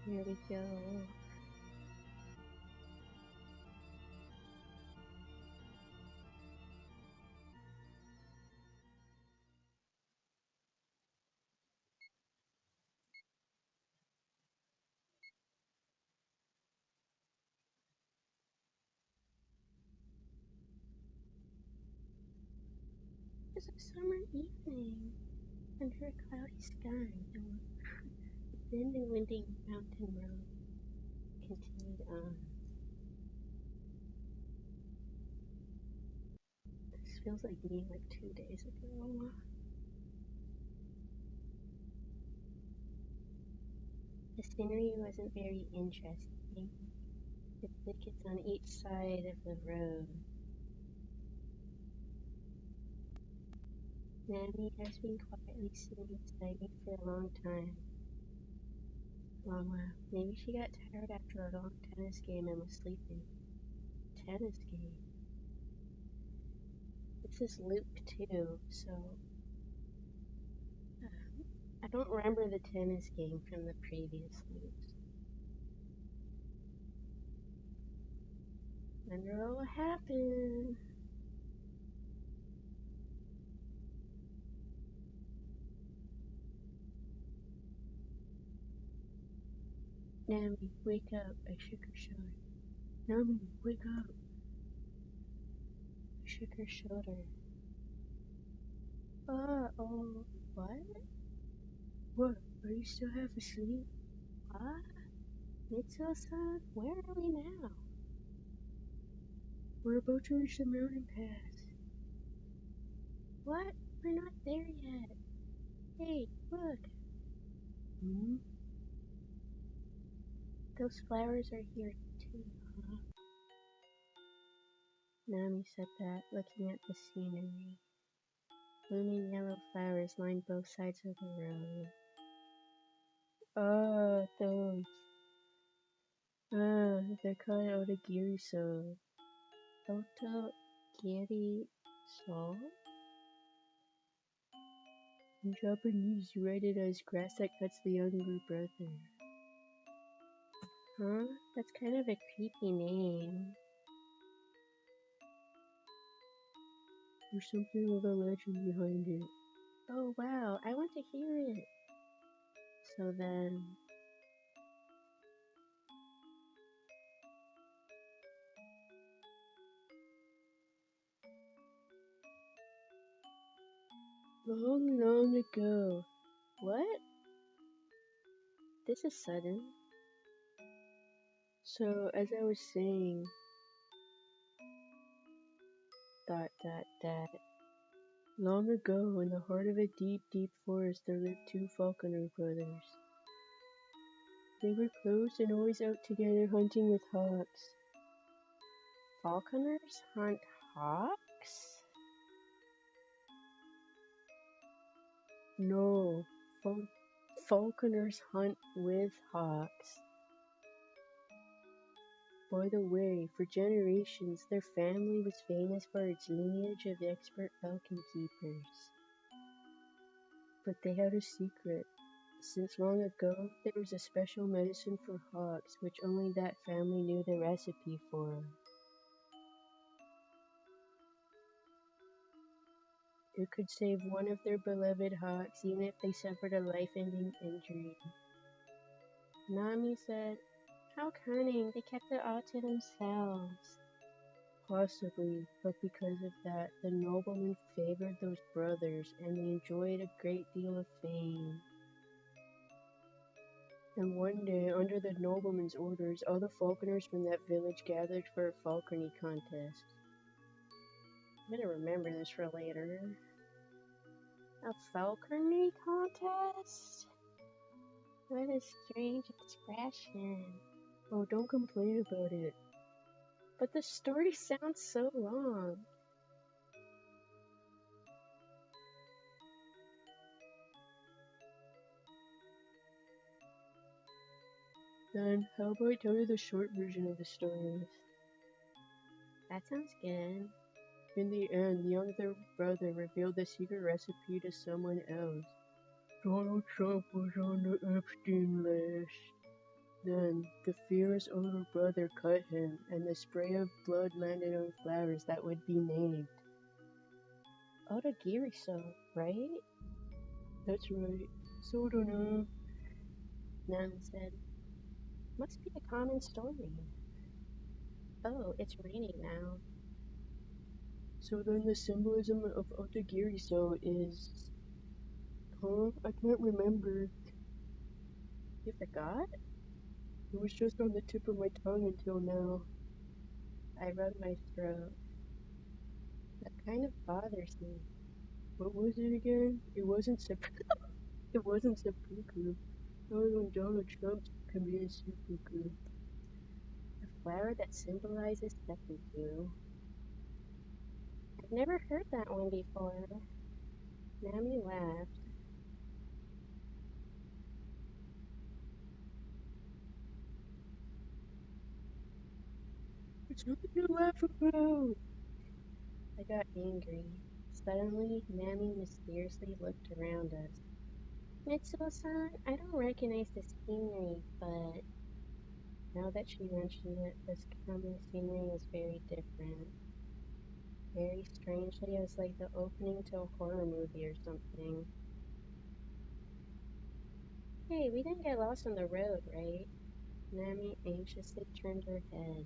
Here we go. It's a summer evening under a cloudy sky. The thin and winding mountain road continued on. This feels like me like 2 days ago. The scenery wasn't very interesting. The thickets on each side of the road. Nami has been quietly sitting beside me for a long time. Long while. Maybe she got tired after a long tennis game and was sleeping. Tennis game? This is loop 2, so I don't remember the tennis game from the previous loops. I wonder what happened. Nami, wake up. I shook her shoulder. Nami, wake up. I shook her shoulder. Oh, what? What? Are you still half asleep? What? Mitsuo-san, where are we now? We're about to reach the mountain pass. What? We're not there yet. Hey, look. Those flowers are here too, huh? Nami said that, looking at the scenery. Blooming yellow flowers lined both sides of the road. Oh, those. They're called Otogirisou. Otogirisou? In Japanese, you write it as grass that cuts the younger brother. Huh? That's kind of a creepy name. There's something of a legend behind it. Oh wow, I want to hear it. So then... Long, long ago. What? This is sudden. So, as I was saying... Long ago, in the heart of a deep, deep forest, there lived two falconer brothers. They were close and always out together hunting with hawks. Falconers hunt hawks? No, falconers hunt with hawks. By the way, for generations, their family was famous for its lineage of expert falcon keepers. But they had a secret. Since long ago, there was a special medicine for hawks, which only that family knew the recipe for. It could save one of their beloved hawks, even if they suffered a life-ending injury. Nami said, "How cunning, they kept it all to themselves." Possibly, but because of that, the nobleman favored those brothers, and they enjoyed a great deal of fame. And one day, under the nobleman's orders, all the falconers from that village gathered for a falconry contest. I'm gonna remember this for later. A falconry contest? What a strange expression. Oh, don't complain about it. But the story sounds so long. Then, how about I tell you the short version of the stories? That sounds good. In the end, the younger brother revealed the secret recipe to someone else. Donald Trump was on the Epstein list. The fierce older brother cut him, and the spray of blood landed on flowers that would be named. Otogirisou, right? That's right. So don't know. Nami said. Must be a common story. Oh, it's raining now. So then the symbolism of Otogirisou is... Huh? I can't remember. You forgot? It was just on the tip of my tongue until now. I rubbed my throat. That kind of bothers me. What was it again? It wasn't it wasn't seppuku. That was when Donald Trump committed seppuku. A flower that symbolizes seppuku. I've never heard that one before. Nami laughed. It's nothing to laugh about. I got angry. Suddenly, Nami mysteriously looked around us. Mitsuo-san, I don't recognize this scenery, but... Now that she mentioned it, this common scenery was very different. Very strangely, it was like the opening to a horror movie or something. Hey, we didn't get lost on the road, right? Nami anxiously turned her head.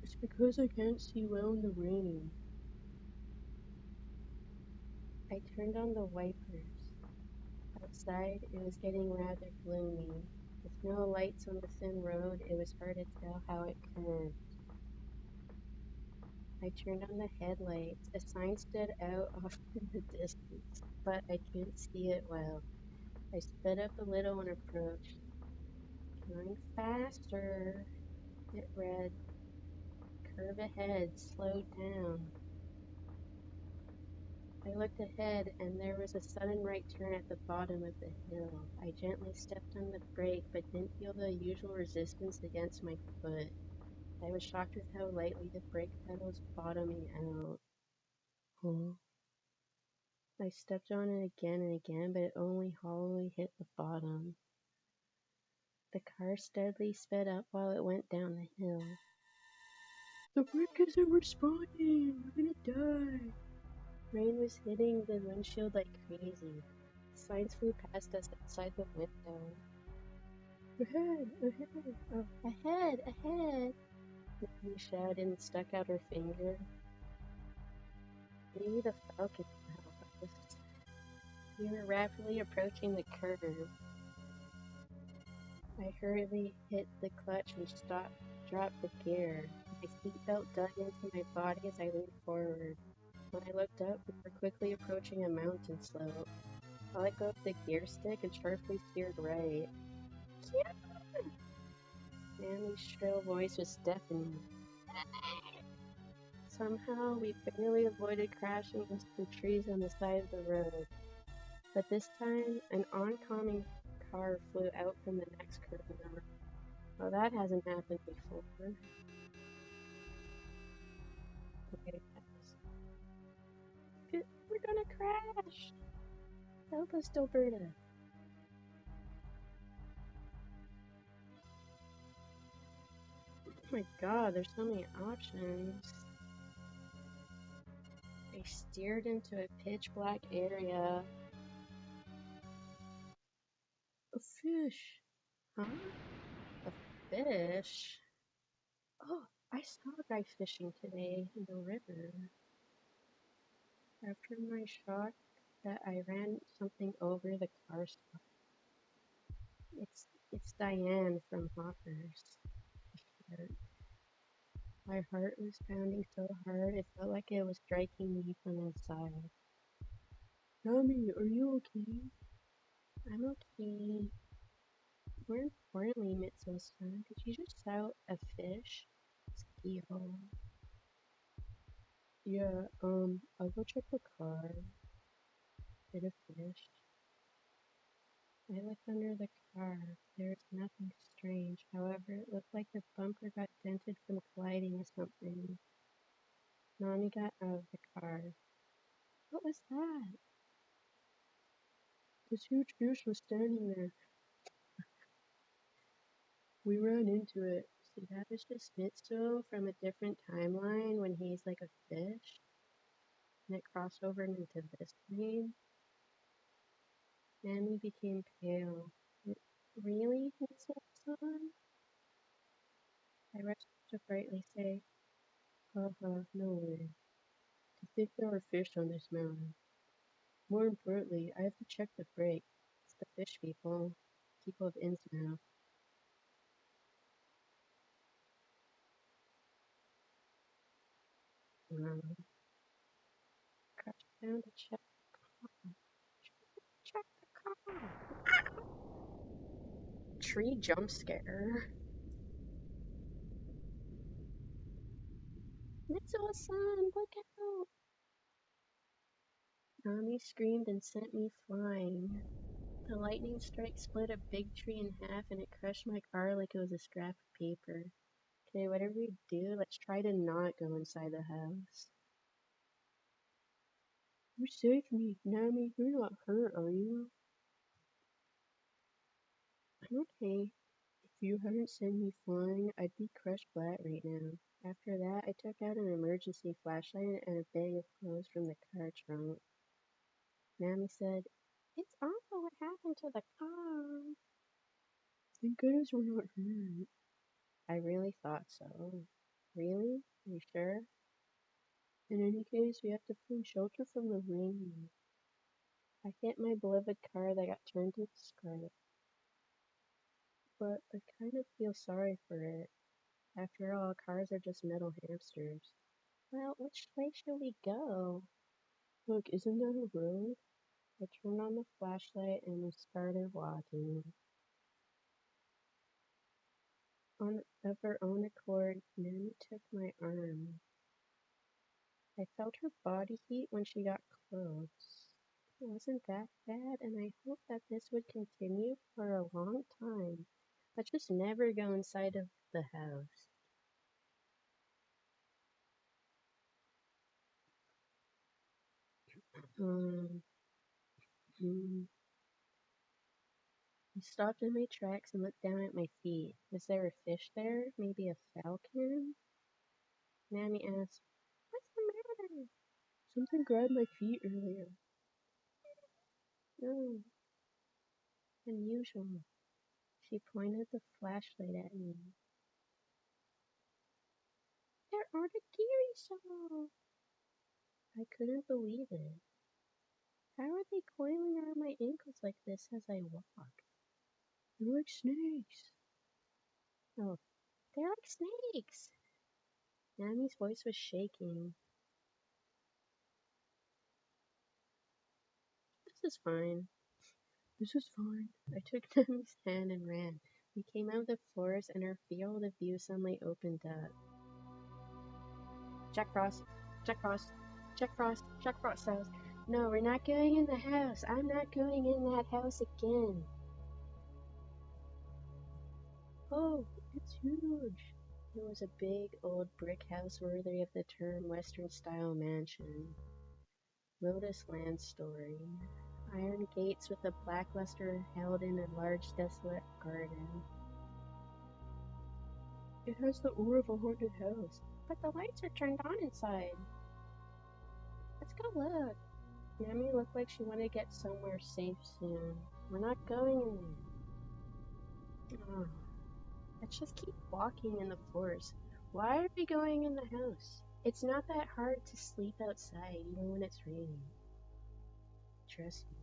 It's because I can't see well in the rain. I turned on the wipers. Outside, it was getting rather gloomy. With no lights on the thin road, it was hard to tell how it curved. I turned on the headlights. A sign stood out off in the distance, but I couldn't see it well. I sped up a little and approached. Going faster, it read. Curve ahead, slow down. I looked ahead, and there was a sudden right turn at the bottom of the hill. I gently stepped on the brake, but didn't feel the usual resistance against my foot. I was shocked with how lightly the brake pedals bottoming out. Huh? I stepped on it again and again, but it only hollowly hit the bottom. The car steadily sped up while it went down the hill. The brake isn't responding! We're gonna die! Rain was hitting the windshield like crazy. Signs flew past us outside the window. Ahead! Ahead! Oh, ahead! Ahead! Nami shouted and stuck out her finger. Maybe the falcon will help us. We were rapidly approaching the curve. I hurriedly hit the clutch and dropped the gear. My seatbelt dug into my body as I leaned forward. When I looked up, we were quickly approaching a mountain slope. I let go of the gear stick and sharply steered right. Nami's shrill voice was deafening. Somehow, we barely avoided crashing into the trees on the side of the road. But this time, an oncoming car flew out from the next curve in the road. Well, that hasn't happened before. Okay, we're gonna crash! Help us, Dilberta. Oh my god, there's so many options. I steered into a pitch black area. A fish! Huh? A fish? Oh, I saw a guy fishing today in the river. After my shock that I ran something over, the car stopped. It's Diane from Hoppers. My heart was pounding so hard it felt like it was striking me from inside. Nami, are you okay? I'm okay. More importantly, Mitsuo-san, did you just shout a fish? Ski hole. Yeah, I'll go check the car. Did a fish? I looked under the car. There was nothing strange. However, it looked like the bumper got dented from colliding with something. Nami got out of the car. What was that? This huge fish was standing there. We ran into it. See, that was just Mitsuo from a different timeline when he's like a fish. And it crossed over into this plane. Nami became pale. Really, Mitsuo-san? I rushed to brightly say, haha, no way. To think there are fish on this mountain. More importantly, I have to check the break. It's the fish people. People of Innsmouth. Crouched down to check the car. Check the car. Tree jump scare. Mitsuo-san, look out! Nami screamed and sent me flying. The lightning strike split a big tree in half and it crushed my car like it was a scrap of paper. Okay, whatever we do, let's try to not go inside the house. You saved me, Nami. You're not hurt, are you? I'm okay. If you hadn't sent me flying, I'd be crushed flat right now. After that, I took out an emergency flashlight and a bag of clothes from the car trunk. Nami said, "It's awful what happened to the car." Thank goodness we're not hurt. I really thought so. Really? Are you sure? In any case, we have to find shelter from the rain. I hit my beloved car that got turned into scarlet. But I kind of feel sorry for it. After all, cars are just metal hamsters. Well, which way should we go? Look, isn't that a road? I turned on the flashlight and we started walking. Of her own accord, Nami took my arm. I felt her body heat when she got close. It wasn't that bad, and I hoped that this would continue for a long time. But just never go inside of the house. I stopped in my tracks and looked down at my feet. Was there a fish there? Maybe a falcon? Nami asked, "What's the matter?" Something grabbed my feet earlier. Oh, unusual. She pointed the flashlight at me. They're Otogirisou! I couldn't believe it. How are they coiling around my ankles like this as I walk? They're like snakes. Oh, they're like snakes! Nami's voice was shaking. This is fine. This is fine. I took Nami's hand and ran. We came out of the forest and our field of view suddenly opened up. Jack Frost, Jack Frost, Jack Frost, Jack Frost house. No, we're not going in the house. I'm not going in that house again. Oh, it's huge. It was a big old brick house worthy of the term Western style mansion. Lotus Land story. Iron gates with a black luster held in a large desolate garden. It has the aura of a haunted house. But the lights are turned on inside. Let's go look. Nami looked like she wanted to get somewhere safe soon. We're not going in there. Oh, let's just keep walking in the forest. Why are we going in the house? It's not that hard to sleep outside, even when it's raining. Trust me.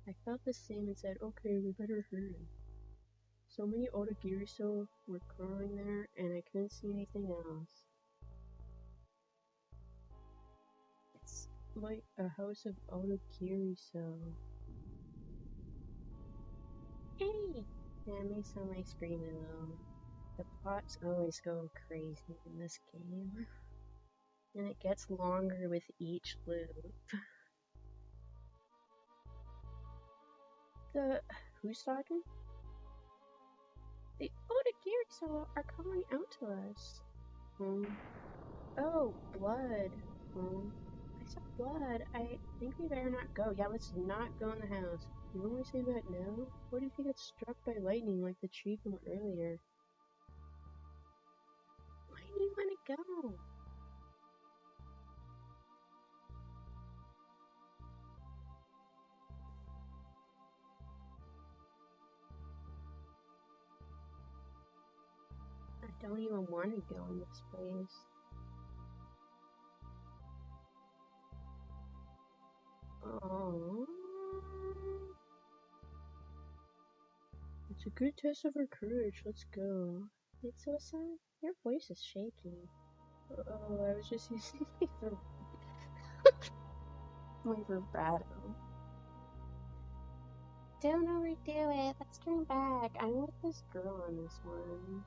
I felt the same and said, okay, we better hurry. So many Otogirisou were crawling there, and I couldn't see anything else. It's like a house of Otogirisou. Hey! Nami suddenly screamed though. The plots always go crazy in this game. And it gets longer with each loop. Who's talking? The Otogirisou are calling out to us. Oh, blood. I Some blood. I think we better not go. Yeah, let's not go in the house. You only say that now? What if he gets struck by lightning like the chief from earlier? Why do you want to go? I don't even want to go in this place. Oh, it's a good test of our courage. Let's go. Mitsuo-san, your voice is shaky. Oh, I was just using my vibrato. Don't overdo it. Let's turn back. I'm with this girl on this one.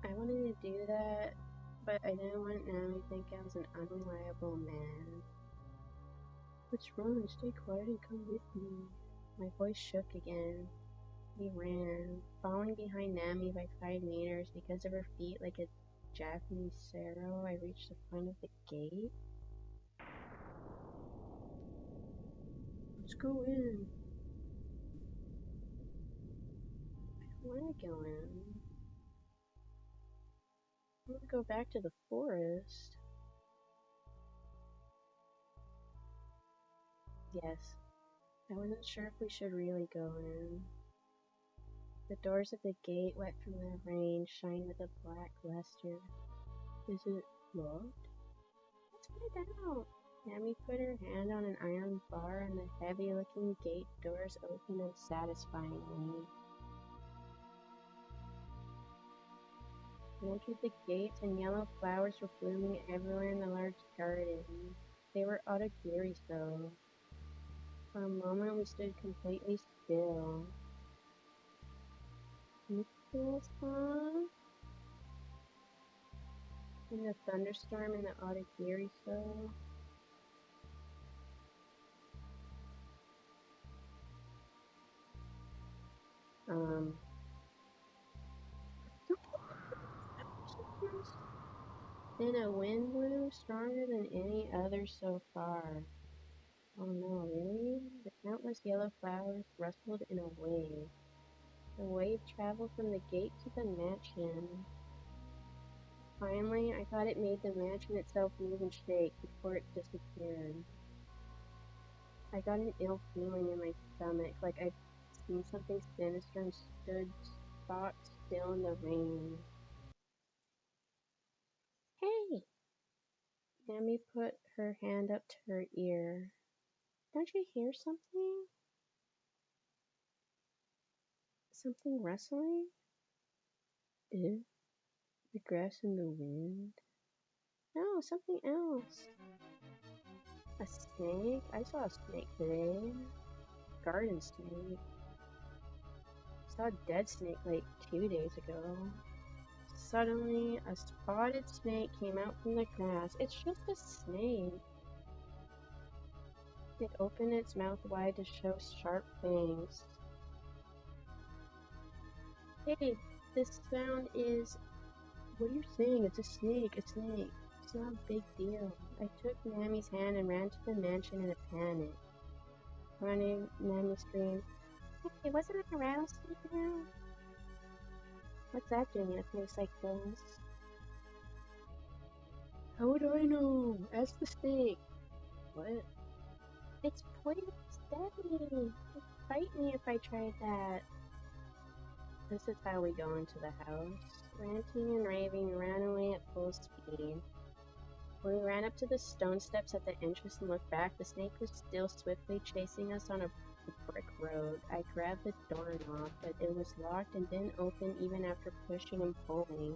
I wanted to do that, but I didn't want Nami to think I was an unreliable man. What's wrong? Stay quiet and come with me. My voice shook again. We ran, falling behind Nami by 5 meters because of her feet like a Japanese sparrow. I reached the front of the gate. Let's go in. I don't want to go in. I want to go back to the forest. Yes. I wasn't sure if we should really go in. The doors of the gate, wet from the rain, shine with a black luster. Is it locked? Let's find out. Nami put her hand on an iron bar and the heavy-looking gate doors opened unsatisfyingly. We entered the gates and yellow flowers were blooming everywhere in the large garden. They were Otogirisou. For a moment we stood completely still. Mitsuo-san? In the thunderstorm in the Otogirisou. Then a wind blew stronger than any other so far. Oh no, really? The countless yellow flowers rustled in a wave. The wave traveled from the gate to the mansion. Finally, I thought it made the mansion itself move and shake before it disappeared. I got an ill feeling in my stomach, like I'd seen something sinister and stood stock still in the rain. Hey! Nami put her hand up to her ear. Don't you hear something? Something rustling? The grass in the wind? No, something else. A snake? I saw a snake today. Garden snake. I saw a dead snake like 2 days ago. Suddenly, a spotted snake came out from the grass. It's just a snake. It opened its mouth wide to show sharp fangs. Hey, this sound is... What are you saying? It's a snake, a snake. It's not a big deal. I took Nami's hand and ran to the mansion in a panic. Running, Nami screamed, Hey, wasn't it a rattlesnake now? What's that doing in a place like this? How would I know? Ask the snake. What? It's poisonous, deadly. It'd bite me if I tried that. This is how we go into the house. Ranting and raving, we ran away at full speed. When we ran up to the stone steps at the entrance and looked back, the snake was still swiftly chasing us on a brick road. I grabbed the doorknob, but it was locked and didn't open even after pushing and pulling.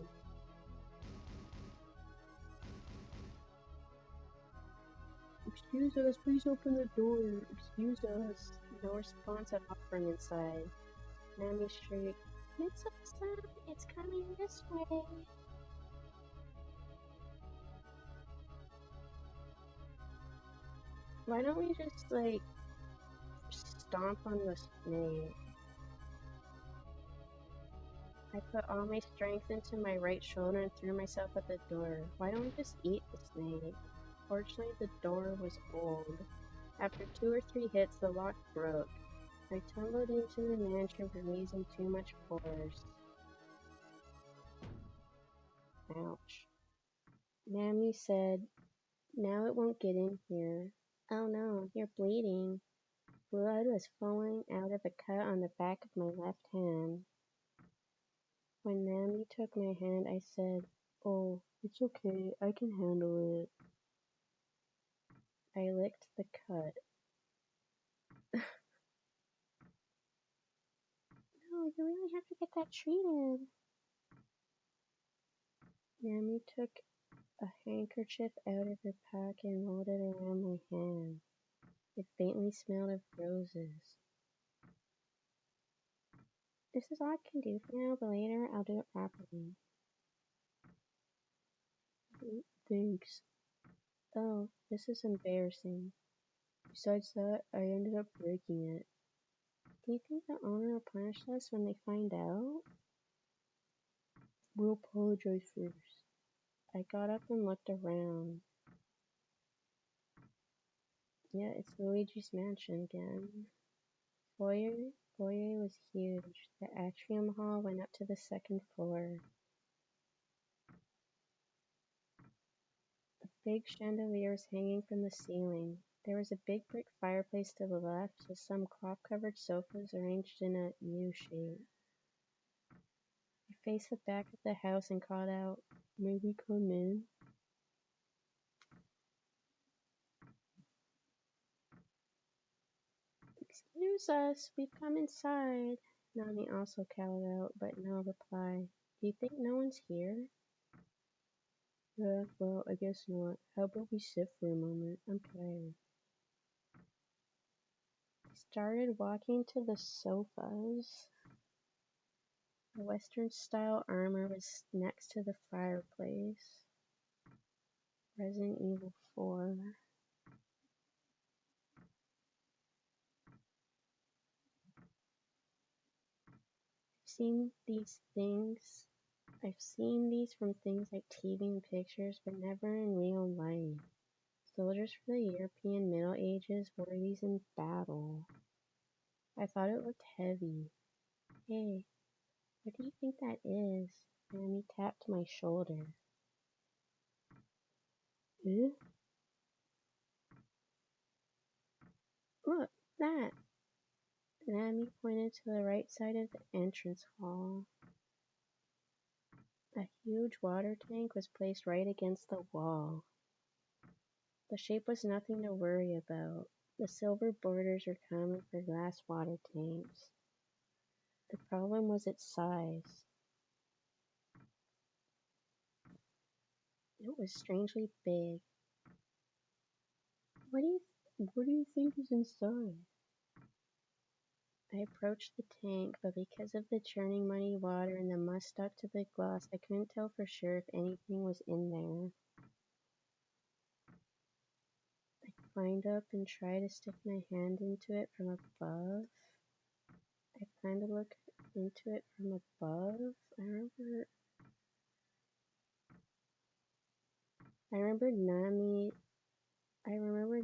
Excuse us, please open the door. Excuse us. No response at all from inside. Nami shrieked, Mitsuo-san, it's coming this way. Why don't we just, like, stomp on the snake? I put all my strength into my right shoulder and threw myself at the door. Why don't we just eat the snake? Unfortunately, the door was old. After 2 or 3 hits, the lock broke. I tumbled into the mansion from using too much force. Ouch. Mammy said, "Now it won't get in here." Oh no, you're bleeding. Blood was flowing out of a cut on the back of my left hand. When Mammy took my hand, I said, "Oh, it's okay, I can handle it." I licked the cut. No, you really have to get that treated. Mammy took a handkerchief out of her pocket and rolled it around my hand. It faintly smelled of roses. This is all I can do for now, but later I'll do it properly. Thanks. Oh, this is embarrassing. Besides that, I ended up breaking it. Do you think the owner will punish us when they find out? We'll apologize first. I got up and looked around. Yeah, it's Luigi's mansion again. Foyer was huge. The atrium hall went up to the second floor. A big chandelier was hanging from the ceiling. There was a big brick fireplace to the left with some cloth-covered sofas arranged in a U shape. I faced the back of the house and called out, "May we come in?" "Excuse us, we've come inside." Nami also called out, but no reply. "Do you think no one's here?" Well, I guess not. How about we sit for a moment? I'm tired." I started walking to the sofas. The Western-style armor was next to the fireplace. Resident Evil 4. I've seen these from things like TV and pictures, but never in real life. Soldiers for the European Middle Ages wore these in battle. I thought it looked heavy. Hey, what do you think that is? Mammy tapped my shoulder. Eh? Look, that! Mammy pointed to the right side of the entrance hall. A huge water tank was placed right against the wall. The shape was nothing to worry about. The silver borders were common for glass water tanks. The problem was its size. It was strangely big. What do you think is inside? I approached the tank, but because of the churning muddy water and the must stuck to the glass, I couldn't tell for sure if anything was in there. I climbed up and tried to stick my hand into it from above. I planned to look into it from above. I remembered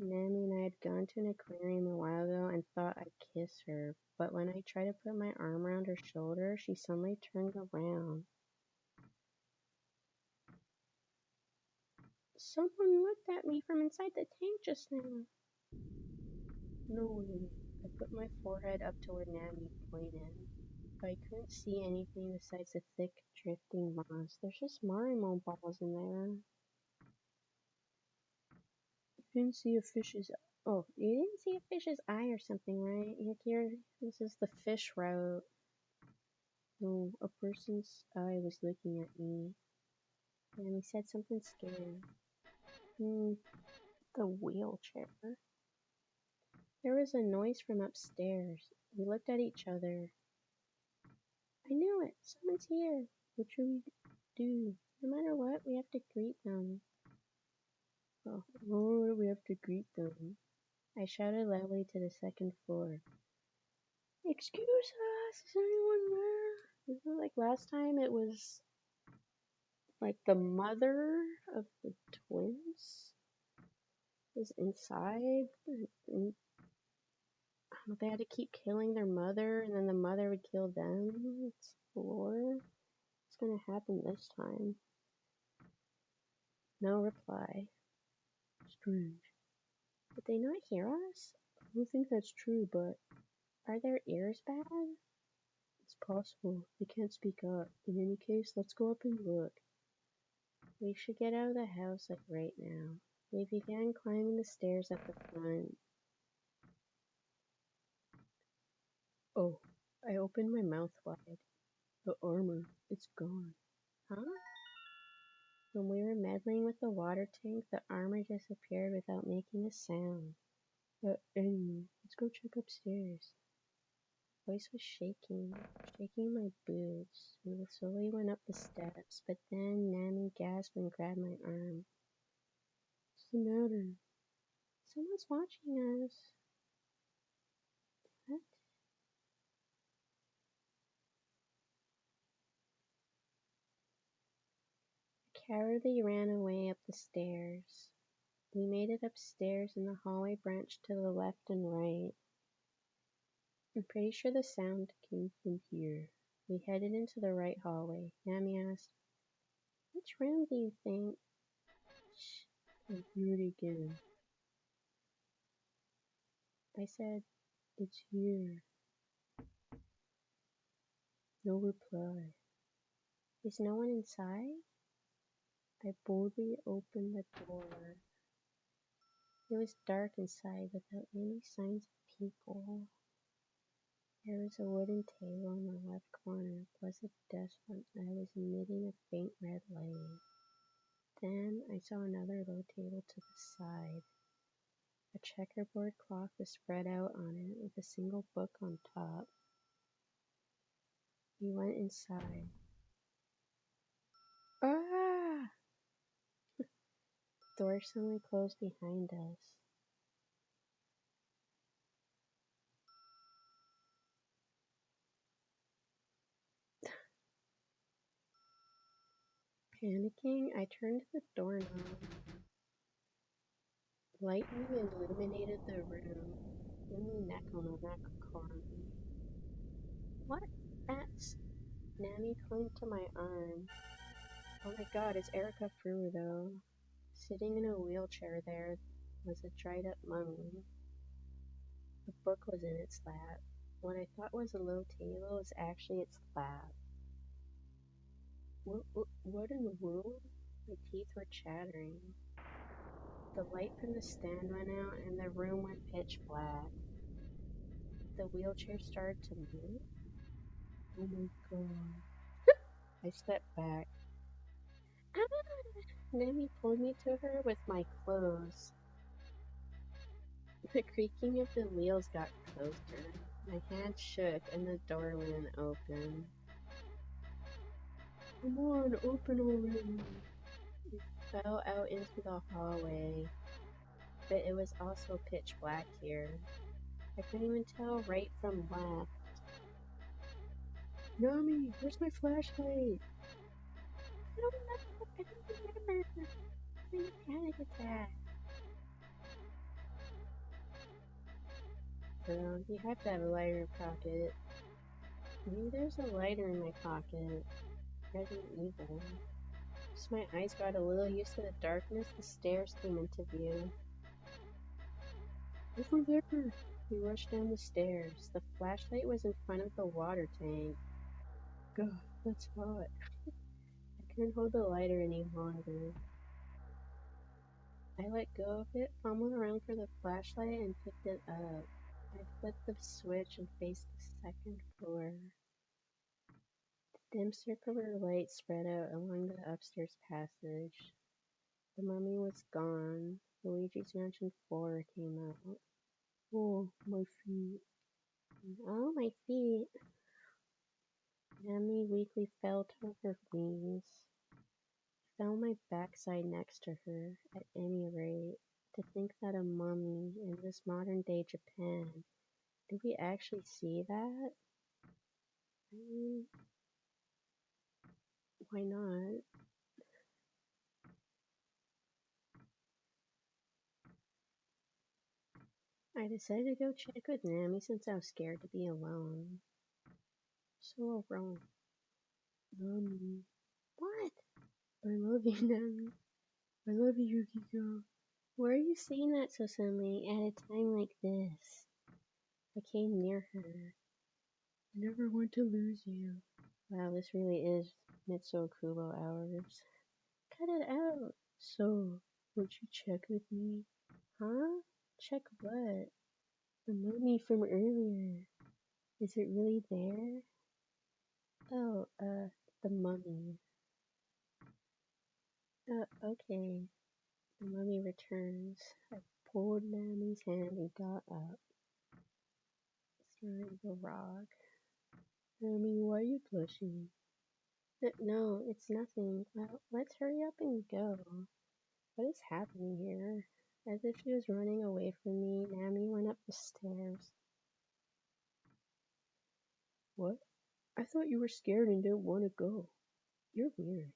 Nami and I had gone to an aquarium a while ago and thought I'd kiss her, but when I tried to put my arm around her shoulder, she suddenly turned around. Someone looked at me from inside the tank just now. No way. I put my forehead up to where Nami pointed. But I couldn't see anything besides the thick, drifting moss. There's just Marimo balls in there. You didn't see a fish's... Oh, you didn't see a fish's eye or something, right? Here, this is the fish route. No, a person's eye was looking at me. And he said something scary. The wheelchair. There was a noise from upstairs. We looked at each other. I knew it! Someone's here! What should we do? No matter what, we have to greet them. Oh, Lord, we have to greet them. I shouted loudly to the second floor. Excuse us! Is anyone there? Isn't it like last time it was like the mother of the twins? is inside. And they had to keep killing their mother, and then the mother would kill them. It's lore. What's gonna happen this time? No reply. Strange. Did they not hear us? I don't think that's true, but are their ears bad? It's possible. They can't speak up. In any case, let's go up and look. We should get out of the house like right now. We began climbing the stairs at the front. Oh, I opened my mouth wide. The armor, it's gone. Huh? When we were meddling with the water tank, the armor disappeared without making a sound. Anyway, let's go check upstairs. Voice was shaking my boots. We slowly went up the steps, but then Nami gasped and grabbed my arm. What's the matter? Someone's watching us. What? I cowardly ran away up the stairs. We made it upstairs and the hallway branched to the left and right. I'm pretty sure the sound came from here. We headed into the right hallway. Nami asked, which room do you think? Shh, I hear it again. I said, it's here. No reply. Is no one inside? I boldly opened the door. It was dark inside without any signs of people. There was a wooden table in the left corner, plus a desk where I was emitting a faint red light. Then I saw another low table to the side. A checkerboard cloth was spread out on it with a single book on top. We went inside. Ah! The door suddenly closed behind us. Panicking, I turned the doorknob. Lightning illuminated the room. What? That's... Nami clung to my arm. Oh my god, it's Erica Frewer though. Sitting in a wheelchair there was a dried up mummy. The book was in its lap. What I thought was a low table was actually its lap. What in the world? My teeth were chattering. The light from the stand went out and the room went pitch black. The wheelchair started to move. Oh my god. I stepped back. Ah! Nami pulled me to her with my clothes. The creaking of the wheels got closer. My hand shook and the door wouldn't open. Come on, open already. We fell out into the hallway, but it was also pitch black here. I couldn't even tell right from left. Nami, where's my flashlight? I don't know. I don't remember. I'm having a panic attack. Bro, you have to have a lighter in your pocket. Maybe there's a lighter in my pocket. Resident Evil. As my eyes got a little used to the darkness, the stairs came into view. Over there! We rushed down the stairs. The flashlight was in front of the water tank. God, that's hot. I couldn't hold the lighter any longer. I let go of it, fumbled around for the flashlight, and picked it up. I flipped the switch and faced the second floor. The dim circular light spread out along the upstairs passage. The mummy was gone. Luigi's Mansion 4 came out. Oh, my feet. Oh, my feet. Nami weakly fell to her knees. I found my backside next to her, at any rate. To think that a mummy in this modern day Japan. Did we actually see that? I mean, why not? I decided to go check with Nami since I was scared to be alone. So wrong. Nami. What? I love you, Nami. I love you, Yukiko. Why are you saying that so suddenly at a time like this? I came near her. I never want to lose you. Wow, this really is Mitsuo Kubo hours. Cut it out. So, won't you check with me? Huh? Check what? The mummy from earlier. Is it really there? Oh, the mummy. Okay. The mummy returns. I pulled Nami's hand and got up. Starting the rock. Nami, why are you blushing? No, it's nothing. Well, let's hurry up and go. What is happening here? As if she was running away from me, Nami went up the stairs. What? I thought you were scared and didn't want to go. You're weird.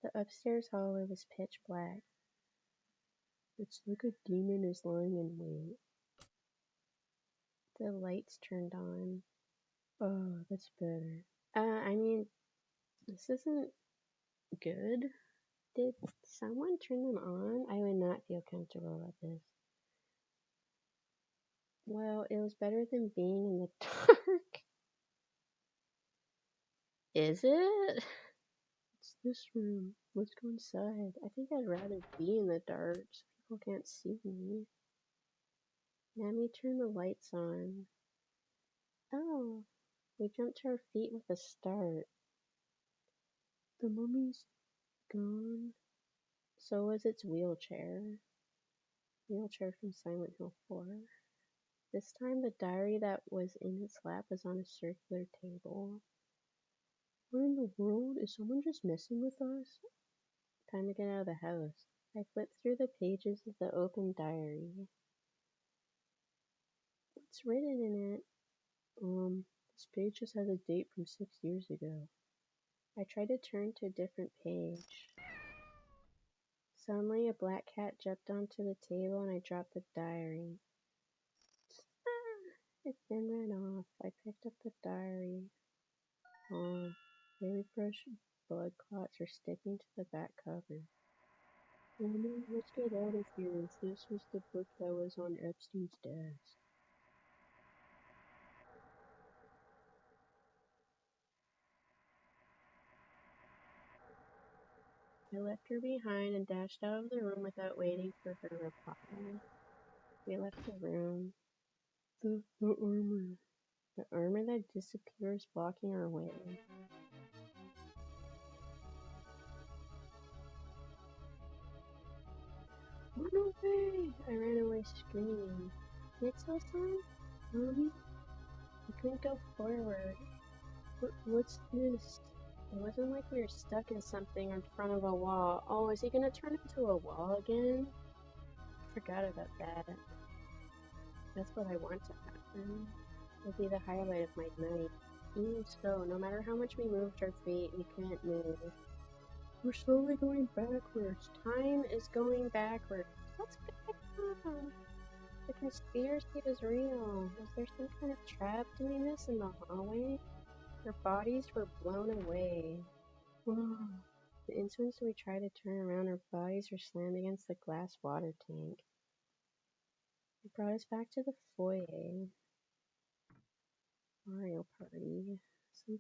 The upstairs hallway was pitch black. It's like a demon is lying in wait. The lights turned on. Oh, that's better. I mean, this isn't good. Did someone turn them on? I would not feel comfortable about this. Well, it was better than being in the dark. Is it? It's this room. Let's go inside. I think I'd rather be in the dark so people can't see me. Nami turned the lights on. Oh, we jumped to our feet with a start. The mummy's gone. So was its wheelchair. Wheelchair from Silent Hill 4. This time the diary that was in its lap was on a circular table. What in the world? Is someone just messing with us? Time to get out of the house. I flipped through the pages of the open diary. What's written in it? This page just has a date from 6 years ago. I tried to turn to a different page. Suddenly, a black cat jumped onto the table and I dropped the diary. It then ran off. I picked up the diary. Oh, very fresh blood clots are sticking to the back cover. Oh no, let's get out of here. This was the book that was on Epstein's desk. I left her behind and dashed out of the room without waiting for her reply. We left the room. The armor. The armor that disappears, blocking our way. Run away! I ran away screaming. Mitsuo-san? Mommy? I couldn't go forward. What's this? It wasn't like we were stuck in something in front of a wall. Oh, is he gonna turn into a wall again? I forgot about that. That's what I want to happen. It'll be the highlight of my night. Even so, no matter how much we moved our feet, we couldn't move. We're slowly going backwards. Time is going backwards. What's going on? The conspiracy was real. Was there some kind of trap doing this in the hallway? Our bodies were blown away. Whoa. The instant we tried to turn around, our bodies were slammed against the glass water tank. It brought us back to the foyer. Mario Party. Some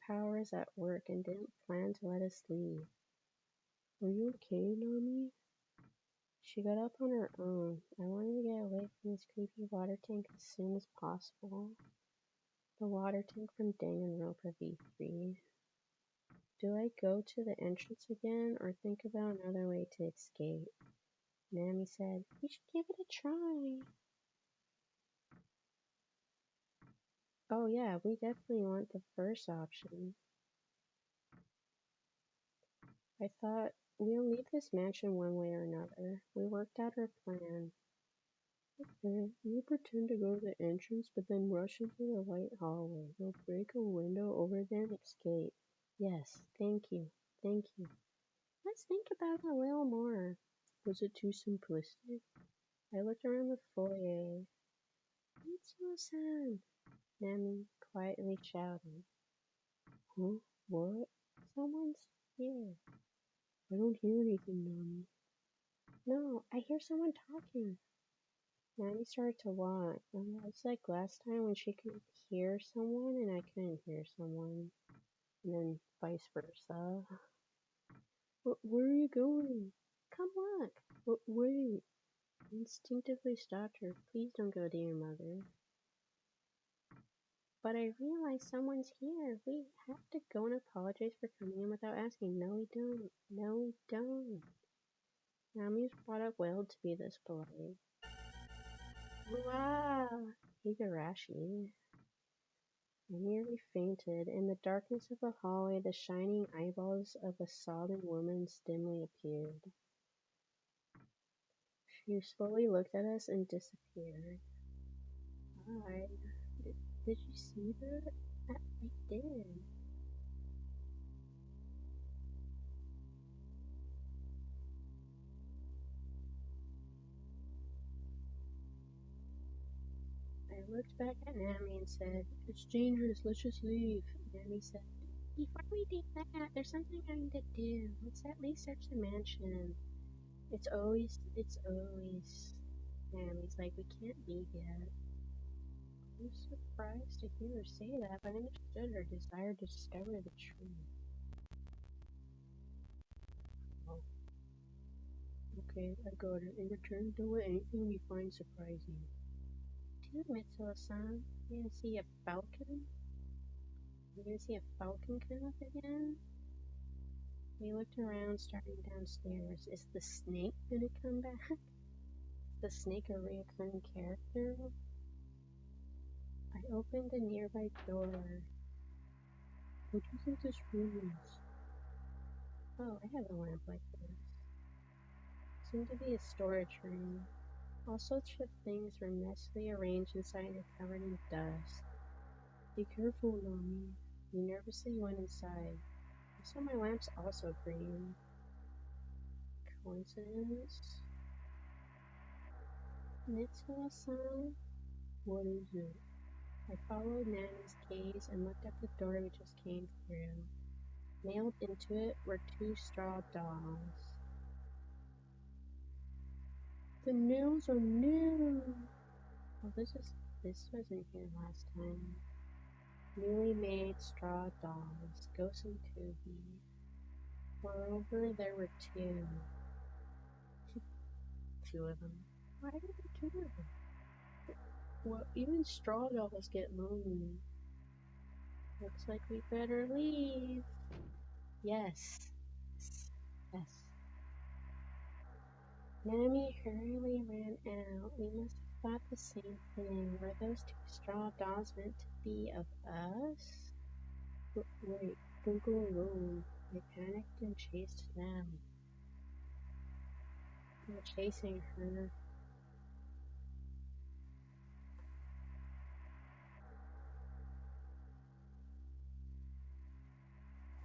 power is at work and didn't plan to let us leave. Are you okay, Nami? She got up on her own. I wanted to get away from this creepy water tank as soon as possible. The water tank from Danganronpa V3. Do I go to the entrance again or think about another way to escape? Nami said, we should give it a try. Oh yeah, we definitely want the first option. I thought, we'll leave this mansion one way or another. We worked out our plan. Okay, you pretend to go to the entrance, but then rush into the light hallway. You'll break a window over there and escape. Yes, thank you, thank you. Let's think about it a little more. Was it too simplistic? I looked around the foyer. Mitsuo-san! Nami quietly shouted. Huh? What? Someone's here. I don't hear anything, Nami. No, I hear someone talking. Nami started to walk. It's like last time when she could hear someone and I couldn't hear someone. And then vice versa. Where are you going? Come look. Wait. I instinctively stopped her. Please don't go to your mother. But I realize someone's here. We have to go and apologize for coming in without asking. No, we don't. No, we don't. Nami was brought up well to be this polite. Wow! Higurashi. I nearly fainted. In the darkness of the hallway, the shining eyeballs of a sobbing woman dimly appeared. She slowly looked at us and disappeared. Hi. Did you see that? I did. I looked back at Nami and said, It's dangerous, let's just leave. Nami said, Before we do that, there's something I need to do. Let's at least search the mansion. It's always. Nami's like, we can't leave yet. I was surprised to hear her say that, but I understood her desire to discover the truth. Oh. Okay, I got it. In return, don't let anything we find surprise you. Dude, Mitsuo-san, you gonna see a falcon? You gonna see a falcon come up again? We looked around, starting downstairs. Is the snake gonna come back? Is the snake a reoccurring character? I opened a nearby door. What do you think this room is? Oh, I have a lamp like this. Seemed to be a storage room. All sorts of things were messily arranged inside and covered in dust. Be careful, Nami. We nervously went inside. I saw my lamp's also green. Coincidence? Mitsuo-san? What is it? I followed Nami's gaze and looked at the door we just came through. Nailed into it were 2 straw dolls. The nails are new! Oh, this wasn't here last time. Newly made straw dolls, Ghost and Kubi. Moreover, there were 2. 2 of them. Why are there 2 of them? Well, even straw dolls get lonely. Looks like we better leave. Yes. Yes. Nami hurriedly ran out. We must have thought the same thing. Were those 2 straw dolls meant to be of us? Wait, don't go alone. I panicked and chased them. While chasing her,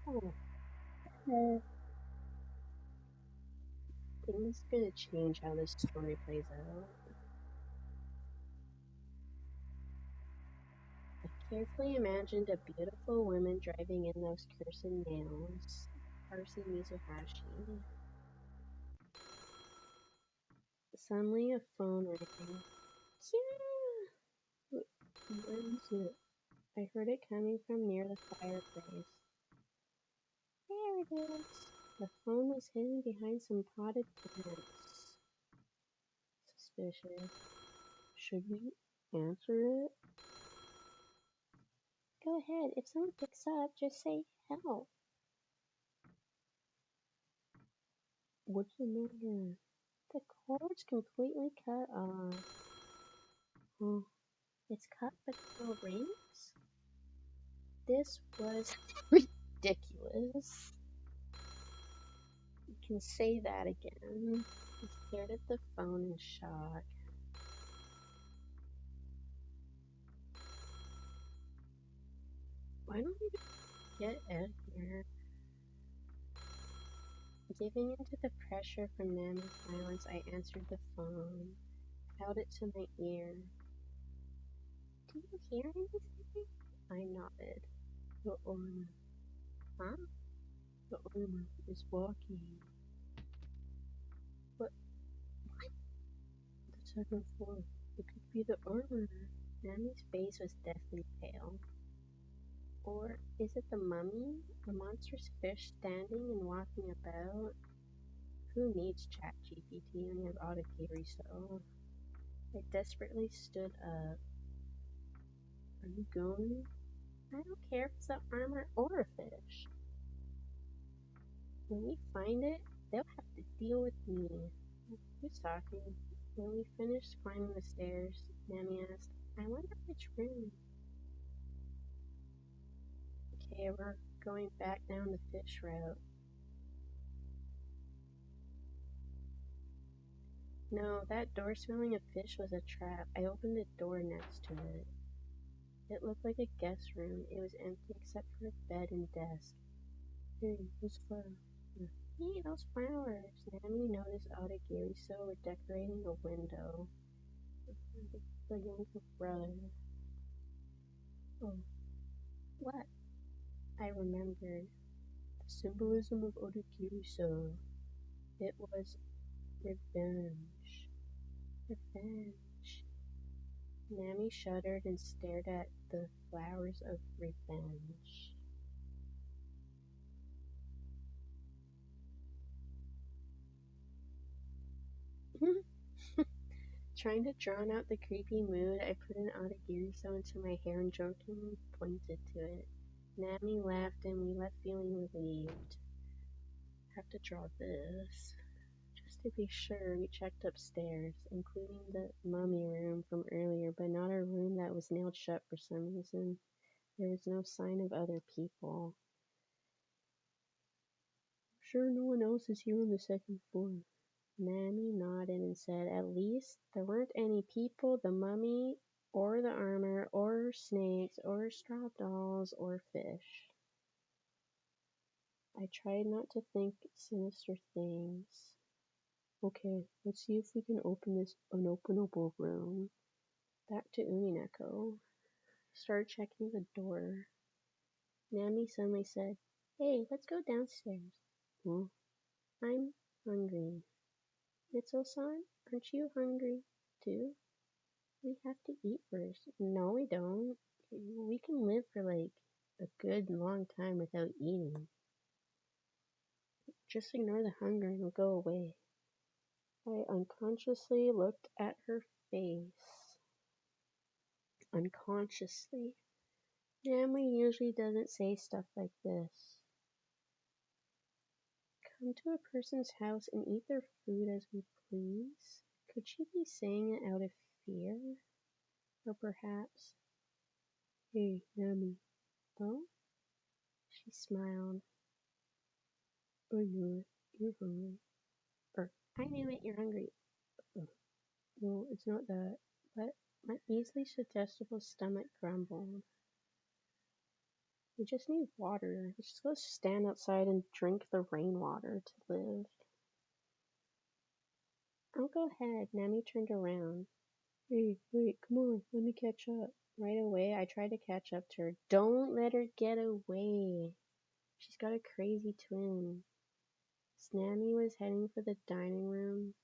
oh, things are gonna change how this story plays out. I carefully imagined a beautiful woman driving in those cursed nails. Parsi Mizuhashi. Suddenly a phone rang. Yeah! Where is it? I heard it coming from near the fireplace. There it is. The phone was hidden behind some potted plants. Suspicious. Should we answer it? Go ahead. If someone picks up, just say help. What's the matter? The cord's completely cut off. Oh, it's cut but still rings? This was ridiculous. You can say that again. I stared at the phone in shock. Why don't we just get Edgar? Giving into the pressure from Nana's silence, I answered the phone, held it to my ear. Do you hear anything? I nodded. The armor. Huh? The armor is walking. What? The second floor. It could be the armor. Nami's face was deathly pale. Or is it the mummy? A monstrous fish standing and walking about? Who needs ChatGPT when you have Otogirisou? I desperately stood up. Are you going? I don't care if it's an armor or a fish. When we find it, they'll have to deal with me. Who's talking? When we finished climbing the stairs, Nami asked, I wonder which room. Okay, we're going back down the fish route. No, that door smelling of fish was a trap. I opened the door next to it. It looked like a guest room. It was empty except for a bed and desk. Hey, those flowers. Hey, those flowers. Nami noticed Otogirisou were decorating a window. The younger brother. Oh, what? I remembered. The symbolism of Otogirisou. It was revenge. Revenge. Nami shuddered and stared at the flowers of revenge. Trying to drown out the creepy mood, I put an Otogirisou into my hair and jokingly pointed to it. Nami laughed and we left feeling relieved. Have to draw this. Just to be sure, we checked upstairs, including the mummy room from earlier, but not a room that was nailed shut for some reason. There was no sign of other people. Sure no one else is here on the second floor. Nami nodded and said, at least there weren't any people, the mummy, or the armor, or snakes, or straw dolls, or fish. I tried not to think sinister things. Okay, let's see if we can open this unopenable room. Back to Umineko. Started checking the door. Nami suddenly said, hey, let's go downstairs. Huh? I'm hungry. Mitsuo-san, aren't you hungry too? We have to eat first. No, we don't. We can live for like a good long time without eating. Just ignore the hunger and it'll go away. I unconsciously looked at her face. Unconsciously. Nami usually doesn't say stuff like this. Come to a person's house and eat their food as we please? Could she be saying it out of fear? Or perhaps... Hey, Nami. Oh? She smiled. I knew it. You're hungry. Or, I knew it. You're hungry. No, it's not that. But my easily suggestible stomach grumbled. We just need water. Let's just go stand outside and drink the rainwater to live. Oh, go ahead. Nami turned around. Hey, wait, come on. Let me catch up. Right away, I tried to catch up to her. Don't let her get away. She's got a crazy twin. Nami was heading for the dining room.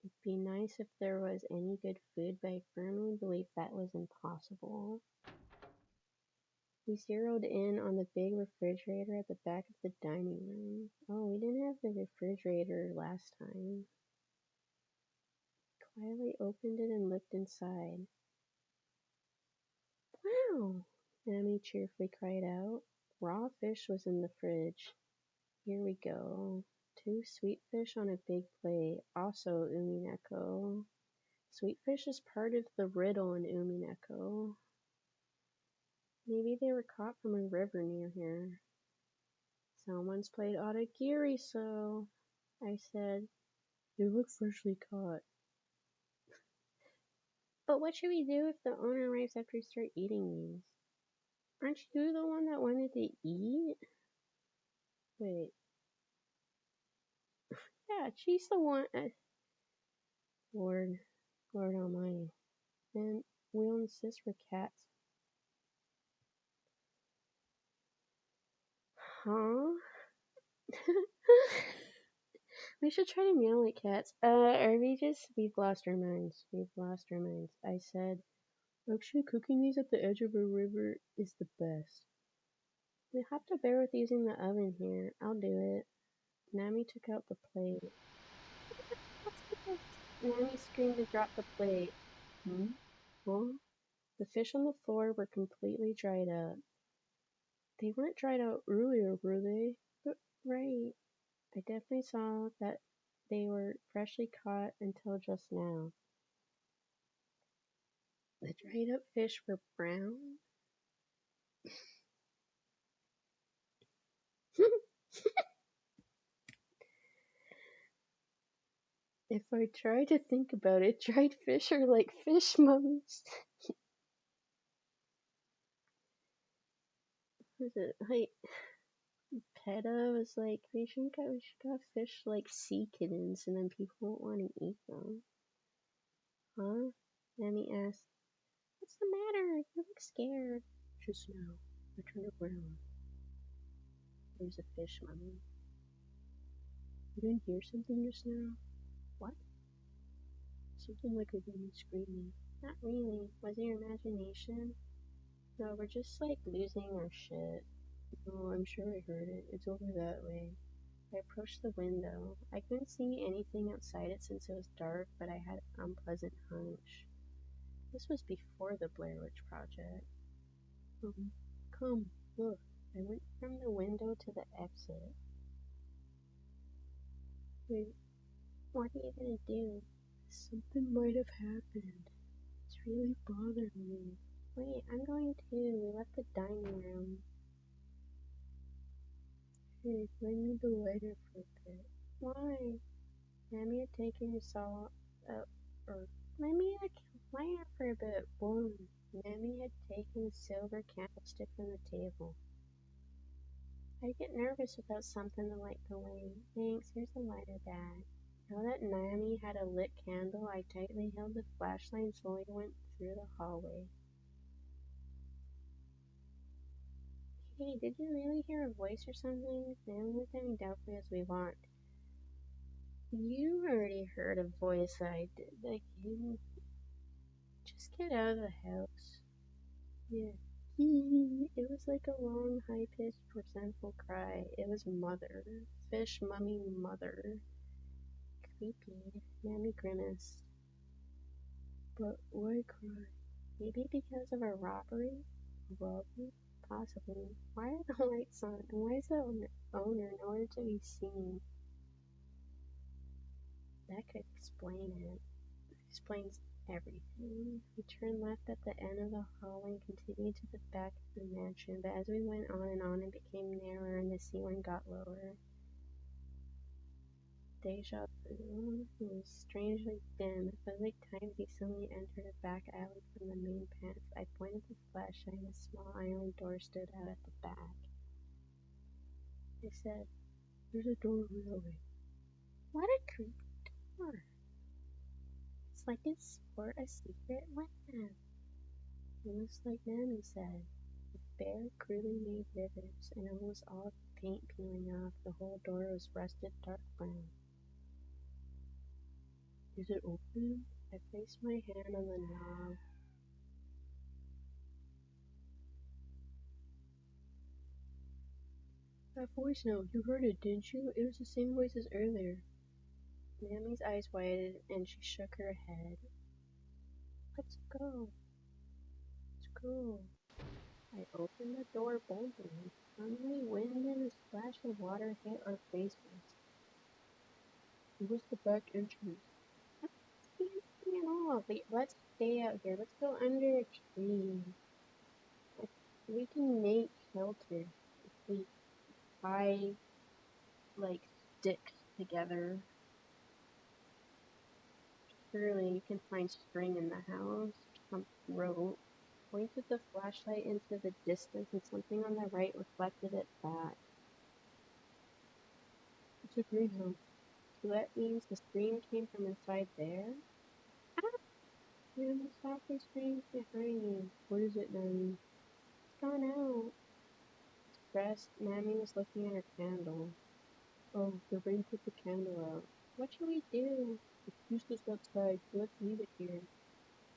It'd be nice if there was any good food, but I firmly believe that was impossible. We zeroed in on the big refrigerator at the back of the dining room. Oh, we didn't have the refrigerator last time. Quietly opened it and looked inside. Wow! Nami cheerfully cried out. Raw fish was in the fridge. Here we go. 2 sweet fish on a big plate. Also Umineko. Sweet fish is part of the riddle in Umineko. Maybe they were caught from a river near here. Someone's played Otogirisou, I said. They look freshly caught. But what should we do if the owner arrives after we start eating these? Aren't you the one that wanted to eat? Wait. Yeah, she's the one. Lord. Lord Almighty. And we'll insist for cats. Huh? We should try to meow like cats. We've lost our minds. We've lost our minds. I said, actually, cooking these at the edge of a river is the best. We have to bear with using the oven here. I'll do it. Nami took out the plate. Nami screamed and dropped the plate. Huh? The fish on the floor were completely dried up. They weren't dried out earlier, were they? But, right. I definitely saw that they were freshly caught until just now. The dried up fish were brown? If I try to think about it, dried fish are like fish mummies. Was it like PETA was like, we should got fish like sea kittens and then people won't want to eat them. Huh? Nami asked, what's the matter? You look scared. Just now, I turned around. There's a fish mummy. You didn't hear something just now? What? Something like a woman screaming. Not really. Was it your imagination? No, we're just like losing our shit. Oh, I'm sure I heard it. It's over that way. I approached the window. I couldn't see anything outside it since it was dark, but I had an unpleasant hunch. This was before the Blair Witch Project. Come, look. I went from the window to the exit. Wait, what are you gonna do? Something might have happened. It's really bothering me. Wait, I'm going too. We left the dining room. Hey, lend me the lighter for a bit. Why? Nami had taken her saw lend me the lighter for a bit. Boom. Nami had taken a silver candlestick from the table. I get nervous without something to light the way. Thanks, here's the lighter bag. Now that Nami had a lit candle, I tightly held the flashlight and slowly went through the hallway. Hey, did you really hear a voice or something? Nami looked at me doubtfully as we walked. You already heard a voice I did. Like, you just get out of the house. Yeah. It was like a long, high-pitched, resentful cry. It was Mother. Fish Mummy Mother. Creepy. Nami grimaced. But why cry? Maybe because of a robbery? Robbery? Possibly. Why are the lights on? And why is the owner nowhere to be seen? That could explain it. It explains everything. We turned left at the end of the hallway and continued to the back of the mansion, but as we went on, it became narrower and the ceiling got lower. Deja vu. It was strangely dim. It felt like time we suddenly entered a back alley from the main path. I pointed the flashlight and a small iron door stood out at the back. I said, there's a door really. What a creepy door. It's like it's for a secret lab. Almost like Nami said. The bare, crudely made rivets, and almost all the paint peeling off. The whole door was rusted dark brown. Is it open? I placed my hand on the knob. That voice now, you heard it, didn't you? It was the same voice as earlier. Nami's eyes widened and she shook her head. Let's go. Let's go. I opened the door boldly. Suddenly, wind and a splash of water hit our faces. It was the back entrance. I can't see at all. Let's stay out here. Let's go under a tree. We can make shelter if we tie, like, sticks together. Surely you can find string in the house, some rope. pointed the flashlight into the distance and something on the right reflected it back. It's a greenhouse. So that means the scream came from inside there? Ah! Mammy softly screamed behind me. What is it, Mammy? It's gone out. Stressed, Mammy was looking at her candle. Oh, the rain put the candle out. What should we do? It's useless outside, so let's leave it here.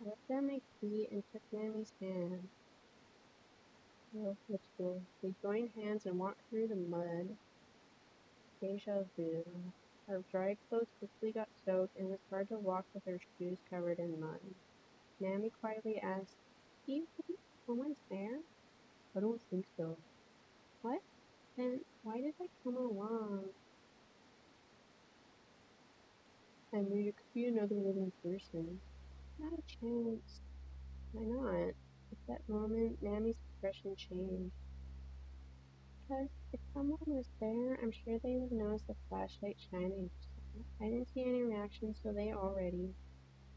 I left down my feet and took Mammy's hand. Oh, let's go. We joined hands and walked through the mud. Deja vu. Our dry clothes quickly got soaked and it was hard to walk with our shoes covered in mud. Mammy quietly asked, do you think someone's there? I don't think so. What? Then why did I come along? I knew it could be another living person. Not a chance. Why not? At that moment, Mammy's expression changed. Because if someone was there, I'm sure they would notice the flashlight shining. I didn't see any reaction, so they already.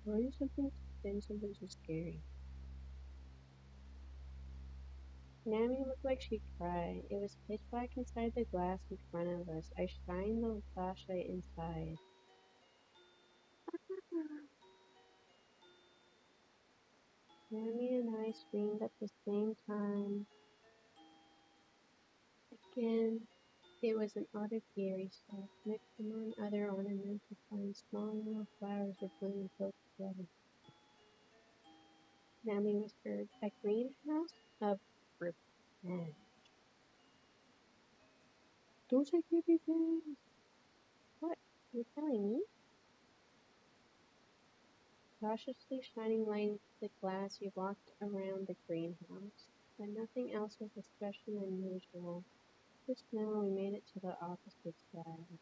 Why is something so scary? Mammy looked like she'd cry. It was pitch black inside the glass in front of us. I shined the flashlight inside. Mammy and I screamed at the same time. Again, it was an Otogirisou mixed among other ornamental plants. Small little flowers were blooming close together. Mammy whispered, a greenhouse of revenge. Don't take me things. What? You're telling me? Cautiously shining light into the glass, we walked around the greenhouse, but nothing else was especially unusual. Just now we made it to the opposite side.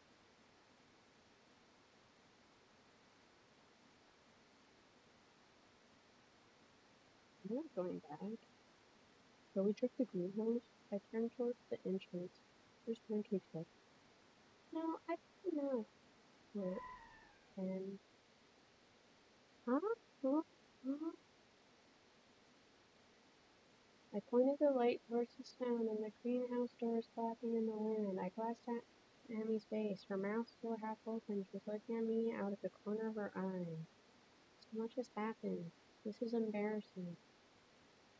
I'm not going back. So we took the greenhouse. I turned towards the entrance. There's pancake stuff. No, I don't know. Where? And huh? Huh? Huh? I pointed the light towards the sound, and the greenhouse doors flapping in the wind. I glanced at Mammy's face. Her mouth still half open. She was looking at me out of the corner of her eye. So much has happened. This is embarrassing.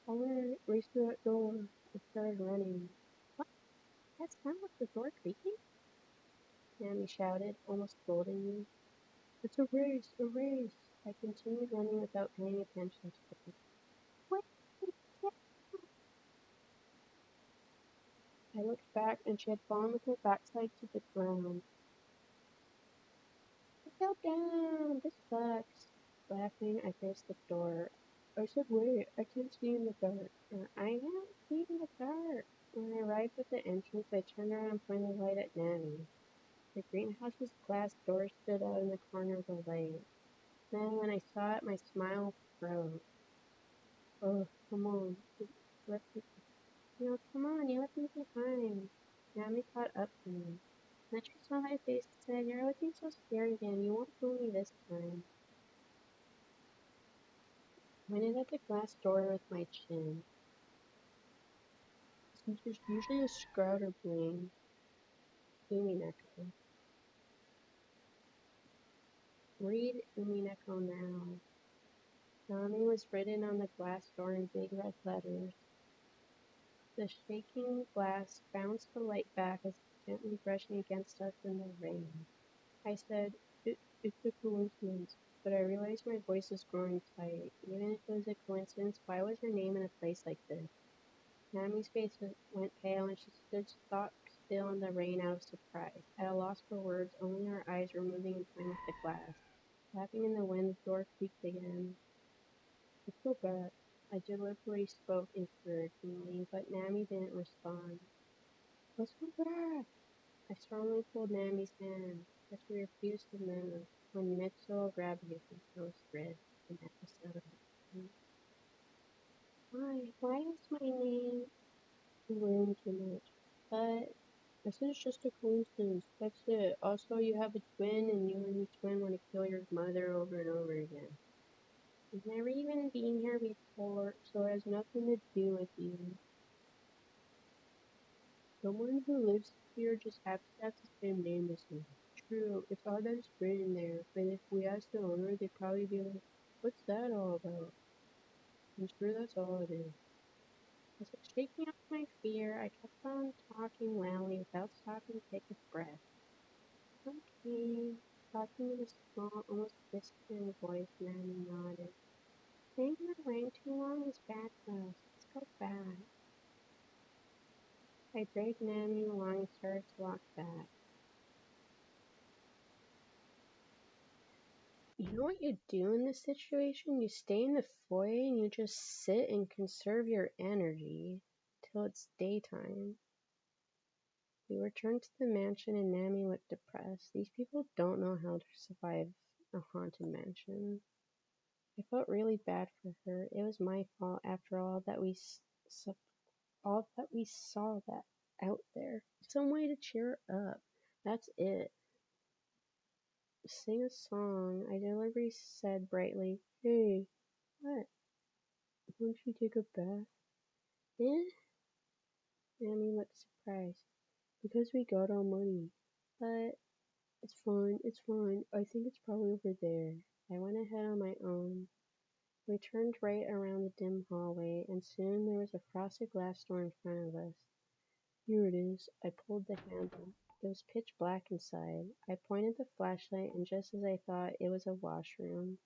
I wanted to race to that door. I started running. What? That sound was the door creaking? Mammy shouted, almost scolding me. It's a race, a race. I continued running without paying attention to her. Wait, get. I looked back and she had fallen with her backside to the ground. I fell down. This sucks. Laughing, I faced the door. I said, wait, I can't see in the dark. I can't see in the dark. When I arrived at the entrance, I turned around and pointed the light at Nanny. The greenhouse's glass door stood out in the corner of the light. Then, when I saw it, my smile froze. Oh, come on. Left me, come on, you left me behind. Mammy caught up to me. Then she saw my face and said, you're looking so scared again. You won't fool me this time. Pointed at the glass door with my chin. Since there's usually a sprout or bling, Umineko. Read Umineko now. Nami was written on the glass door in big red letters. The shaking glass bounced the light back as if gently brushing against us in the rain. I said, it's a coincidence, but I realized my voice was growing tight. Even if it was a coincidence, why was her name in a place like this? Mammy's face went pale and she stood stock still in the rain out of surprise. At a loss for words, only her eyes were moving in time with the glass. Flapping in the wind, the door creaked again. Let's go back. I deliberately spoke encouragingly, but Mammy didn't respond. Let's go back. I strongly pulled Mammy's hand, but she refused to move. When Mitchell grabbed me, her nose red, and at the sound of it. Why? Why is my name worrying too much? But I said it's just a coincidence. That's it. Also, you have a twin, and you and your twin want to kill your mother over and over again. I've never even been here before, so it has nothing to do with you. Someone who lives here just happens to have the same name as me. True, it's odd that it's written there, but if we asked the owner, they'd probably be like, what's that all about? I'm sure that's all it is. As if shaking off my fear, I kept on talking loudly without stopping to take a breath. Okay, talking in a small, almost whispering voice, Nanny nodded. Staying here waiting too long is bad for us. Let's go back. I dragged Nanny along and started to walk back. You know what you do in this situation? You stay in the foyer and you just sit and conserve your energy till it's daytime. We returned to the mansion and Nami looked depressed. These people don't know how to survive a haunted mansion. I felt really bad for her. It was my fault after all that we saw that out there. Some way to cheer her up. That's it. Sing a song, I deliberately said brightly. Hey, what? Won't you take a bath? Eh? Nami looked surprised. Because we got our money. But it's fine, it's fine. I think it's probably over there. I went ahead on my own. We turned right around the dim hallway, and soon there was a frosted glass door in front of us. Here it is. I pulled the handle. It was pitch black inside. I pointed the flashlight, and just as I thought, it was a washroom.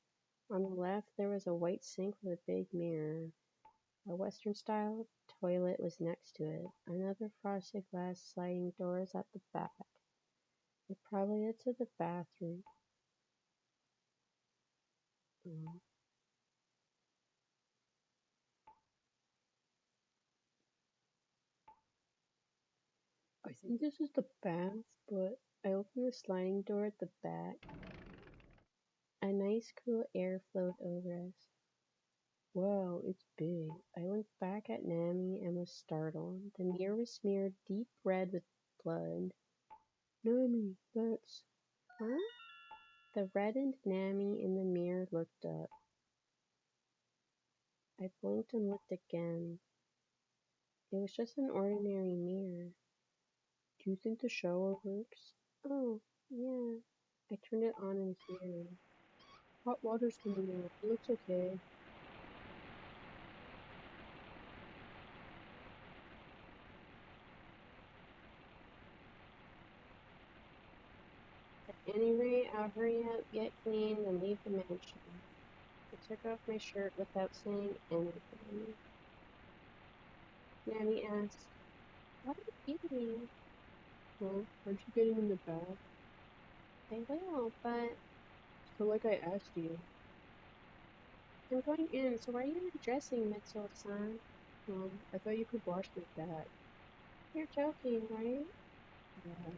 On the left, there was a white sink with a big mirror. A Western-style toilet was next to it. Another frosted glass sliding doors at the back. It probably led to the bathroom. I think this is the bath, but I opened the sliding door at the back. A nice cool air flowed over us. Wow, it's big. I looked back at Nami and was startled. The mirror was smeared deep red with blood. Nami, that's... Huh? The reddened Nami in the mirror looked up. I blinked and looked again. It was just an ordinary mirror. Do you think the shower works? Oh, yeah. I turned it on and here. Hot water's coming out. It looks okay. At any rate, I'll hurry up, get cleaned, and leave the mansion. I took off my shirt without saying anything. Nami asked, what are you doing? Huh? Aren't you getting in the bath? I will, but... So like I asked you. I'm going in, so why are you undressing, Mitsuo-san? I thought you could wash my back. You're joking, right? Yeah.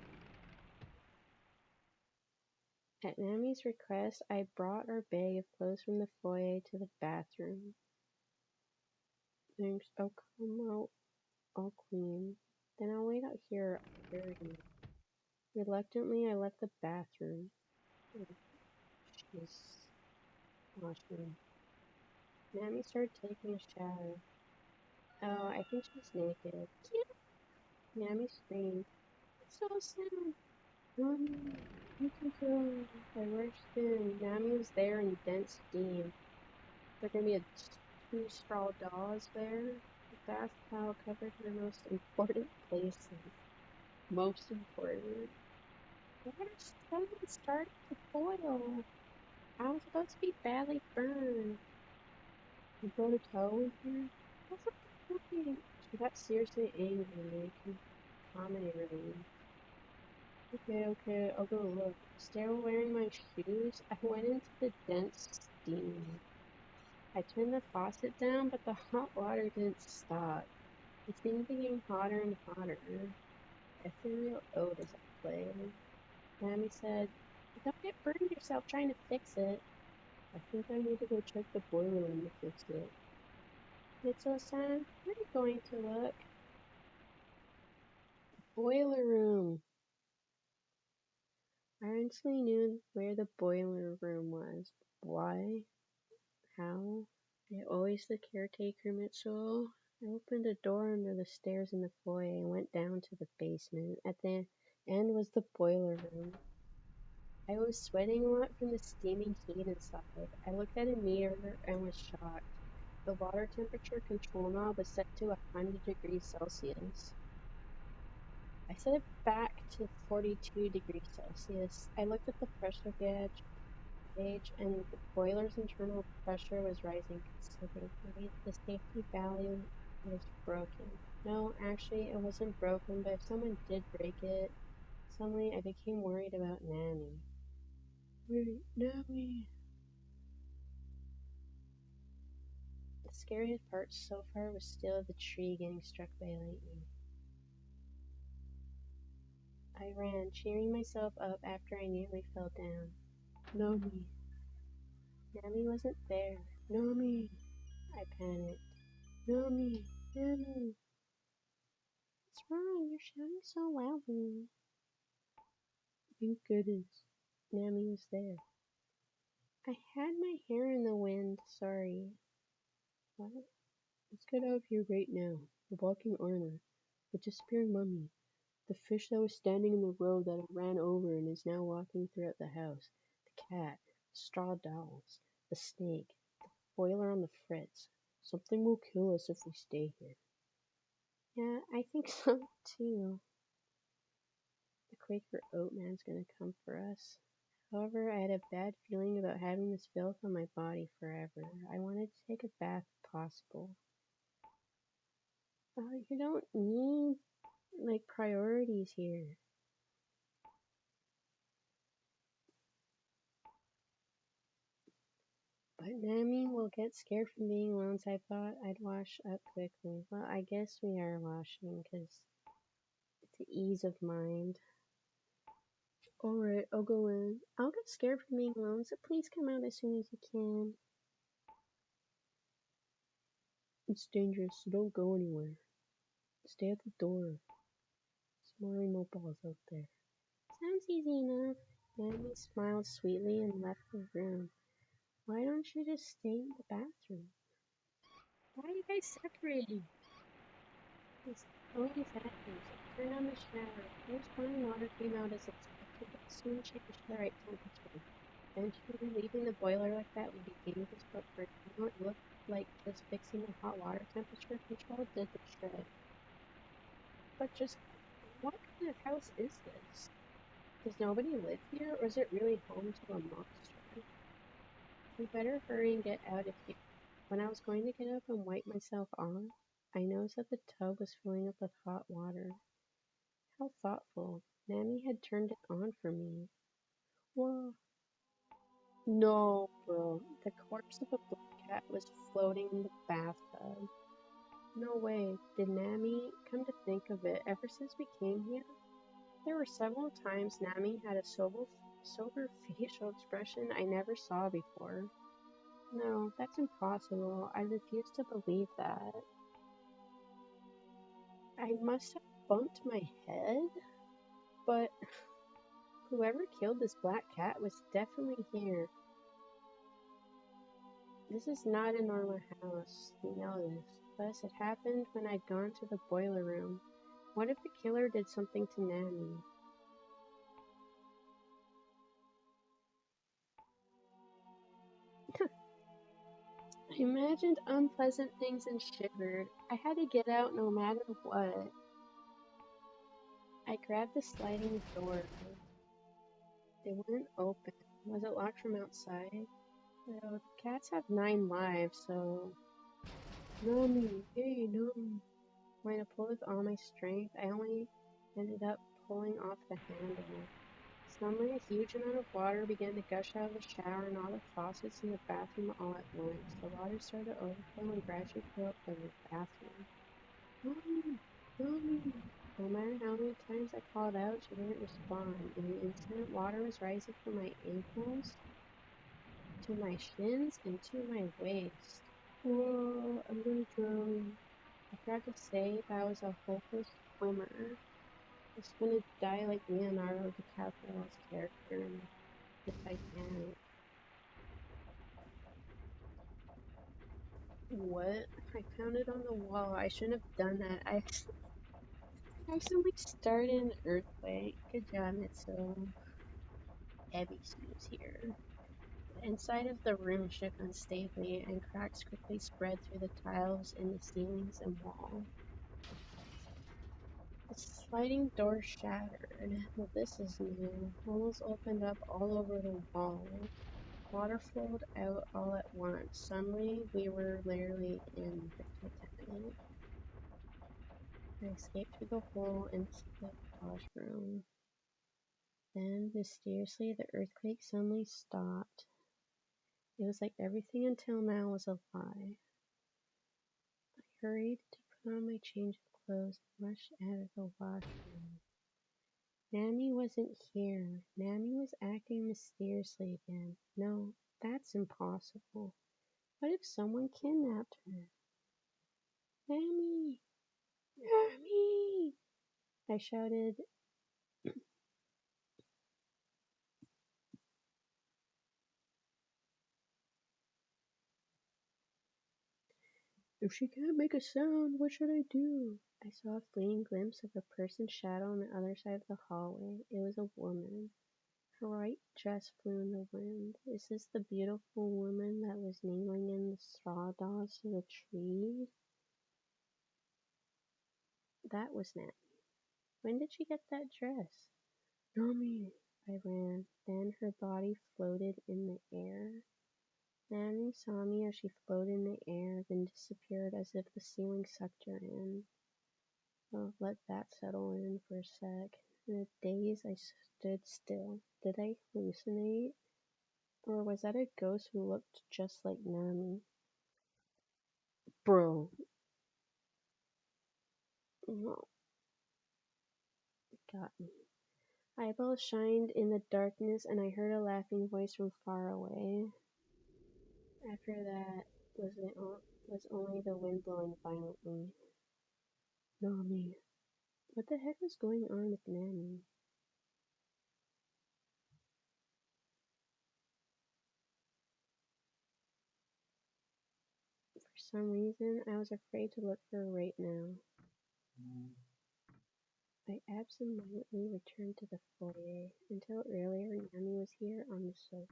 At Nami's request, I brought our bag of clothes from the foyer to the bathroom. Thanks, I'll come out all clean. Then I'll wait out here dirty. Reluctantly, I left the bathroom. She's washing. Nami started taking a shower. Oh, I think she's naked. Cute! Nami screamed. It's so sad. Nami, you can go. I rushed in. Nami was there in dense steam. There gonna be two straw dolls there. The bath towel covered her most important places. Most important. The water suddenly started to boil. I was about to be badly burned. You brought a towel in here? That's not the point. She got seriously angry. I can comedy relief. Okay, I'll go look. Still wearing my shoes, I went into the dense steam. I turned the faucet down, but the hot water didn't stop. The steam became hotter and hotter. Ethereal odors at play. Nami said, don't get burned yourself trying to fix it. I think I need to go check the boiler room to fix it. Mitsuo-san, where are you going to look? Boiler room. I instantly knew where the boiler room was. Why? how. I always the caretaker, Mitchell. I opened a door under the stairs in the foyer and went down to the basement. At the end was the boiler room. I was sweating a lot from the steaming heat inside. I looked at a meter and was shocked. The water temperature control knob was set to 100 degrees Celsius. I set it back to 42 degrees Celsius. I looked at the pressure gauge and the boiler's internal pressure was rising considerably. The safety valve was broken. No, actually, it wasn't broken, but if someone did break it, suddenly I became worried about Nami. Wait, Nami! The scariest part so far was still the tree getting struck by lightning. I ran, cheering myself up after I nearly fell down. Nami! Nami wasn't there. Nami! I panicked. Nami! Nami! What's wrong? You're shouting so loudly. Thank goodness. Nami was there. I had my hair in the wind. Sorry. What? Let's get out of here right now. The walking armor. The disappearing mummy. The fish that was standing in the road that I ran over and is now walking throughout the house. The cat. The straw dolls. The snake. The boiler on the fritz. Something will kill us if we stay here. Yeah, I think so too. The Quaker Oat Man's gonna come for us. However, I had a bad feeling about having this filth on my body forever. I wanted to take a bath if possible. You don't need, like, priorities here. But Nami will get scared from being alone, so I thought I'd wash up quickly. Well, I guess we are washing, because it's the ease of mind. Alright, I'll go in. I'll get scared from being alone, so please come out as soon as you can. It's dangerous, so don't go anywhere. Stay at the door. Some more remote balls out there. Sounds easy enough. Nami smiled sweetly and left the room. Why don't you just stay in the bathroom? Why are you guys separating? This always happens. I turned on the shower. First boiling water came out as expected, but soon changed to the right temperature. Eventually, leaving the boiler like that would be dangerous, but for now, it looked like just fixing the hot water temperature control did the trick. But just what kind of house is this? Does nobody live here, or is it really home to a monster? We better hurry and get out of here. When I was going to get up and wipe myself off, I noticed that the tub was filling up with hot water. How thoughtful. Nami had turned it on for me. Whoa. No, bro. The corpse of a black cat was floating in the bathtub. No way. Did Nami? Come to think of it, ever since we came here, there were several times Nami had a sober facial expression I never saw before. No, that's impossible. I refuse to believe that. I must have bumped my head? But whoever killed this black cat was definitely here. This is not a normal house. You know this. Plus, it happened when I'd gone to the boiler room. What if the killer did something to Nami? I imagined unpleasant things and shivered. I had to get out no matter what. I grabbed the sliding door. It wouldn't open. Was it locked from outside? Well, cats have 9 lives, so... Nami! Hey, Nami! When I pulled with all my strength, I only ended up pulling off the handle. Suddenly, a huge amount of water began to gush out of the shower and all the faucets in the bathroom all at once. The water started to overflow and gradually fill up the bathroom. Nami! Nami! No matter how many times I called out, she didn't respond. In an instant, water was rising from my ankles, to my shins, and to my waist. Whoa, I'm gonna drown. I tried to say that I was a hopeless swimmer. I was gonna die like Leonardo DiCaprio's character in the Titanic. What? I found it on the wall. I shouldn't have done that. I accidentally started an earthquake. Good job, Mitsu. Abby Snooze here. The inside of the room shook unstably, and cracks quickly spread through the tiles in the ceilings and wall. The sliding door shattered, but this is new. Holes opened up all over the wall. Water flowed out all at once. Suddenly, we were literally in the Titanic. I escaped through the hole into the washroom. Then, mysteriously, the earthquake suddenly stopped. It was like everything until now was a lie. I hurried to put on my change of clothes and rushed out of the washroom. Nami wasn't here. Nami was acting mysteriously again. No, that's impossible. What if someone kidnapped her? Nami! Nami! I shouted. If she can't make a sound, what should I do? I saw a fleeting glimpse of a person's shadow on the other side of the hallway. It was a woman. Her white dress flew in the wind. Is this the beautiful woman that was nailing in the sawdust to the tree? That was Nat. When did she get that dress? Nami! I ran. Then her body floated in the air. Nami saw me as she floated in the air, then disappeared as if the ceiling sucked her in. Oh, let that settle in for a sec. In a daze, I stood still. Did I hallucinate? Or was that a ghost who looked just like Nami? Bro. Oh, got me. Eyeballs shined in the darkness, and I heard a laughing voice from far away. After that was only the wind blowing violently. Nami. What the heck was going on with Nami? For some reason, I was afraid to look for her right now. I absentmindedly returned to the foyer. Until earlier, Nami was here on the sofa.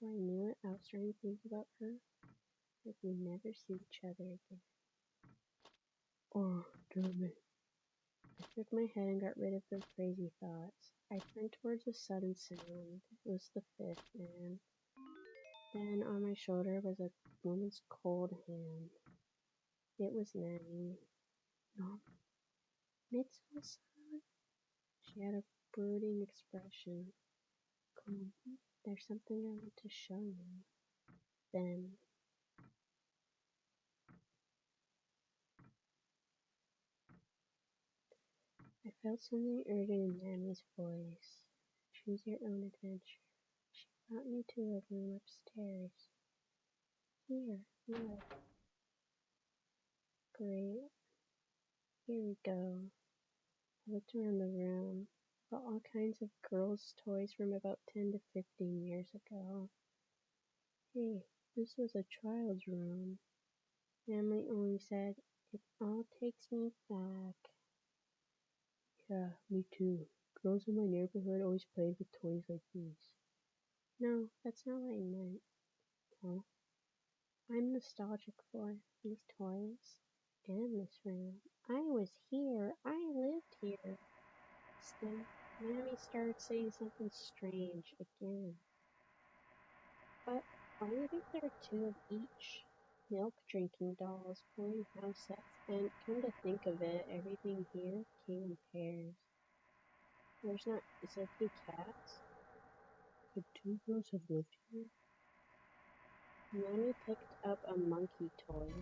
Before I knew it, I was starting to think about her, like we'd never see each other again. Oh, damn it. I shook my head and got rid of the crazy thoughts. I turned towards a sudden sound. It was the fifth man. Then on my shoulder was a woman's cold hand. It was Nami. No, Mitsuo-san? She had a brooding expression. Come, there's something I want to show you. Then I felt something urgent in Nami's voice. Choose your own adventure. She brought me to a room upstairs. Here, look. Great. Here we go. I looked around the room. Saw all kinds of girls' toys from about 10 to 15 years ago. Hey, this was a child's room. Family only said, it all takes me back. Yeah, me too. Girls in my neighborhood always played with toys like these. No, that's not what I meant. No. I'm nostalgic for these toys and this room. I was here. I lived here. Then Nami started saying something strange again. But why do you think there are two of each? Milk drinking dolls, pulling house sets, and come to think of it, everything here came in pairs. Is there two cats? Could two girls have lived here? Nami picked up a monkey toy.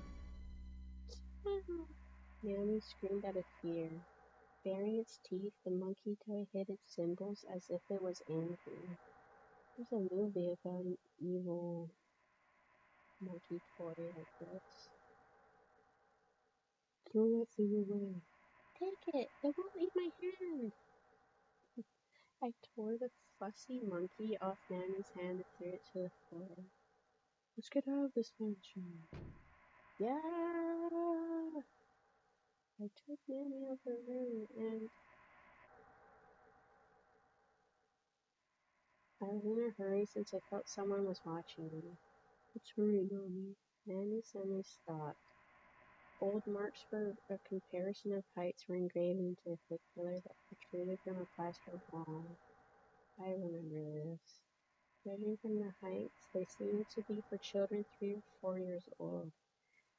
Nami screamed out of fear. Baring its teeth, the monkey toy hid its symbols as if it was angry. There's a movie about an evil monkey toy like this. Throw that thing away. Take it! It won't leave my hand! I tore the fussy monkey off Nami's hand and threw it to the floor. Let's get out of this mansion. Yeah! I took Nanny out the room and I was in a hurry since I felt someone was watching me. Let's hurry, Mommy. Nanny suddenly stopped. Old marks for a comparison of heights were engraved into a thick pillar that protruded from a plaster wall. I remember this. Judging from the heights, they seemed to be for children 3 or 4 years old.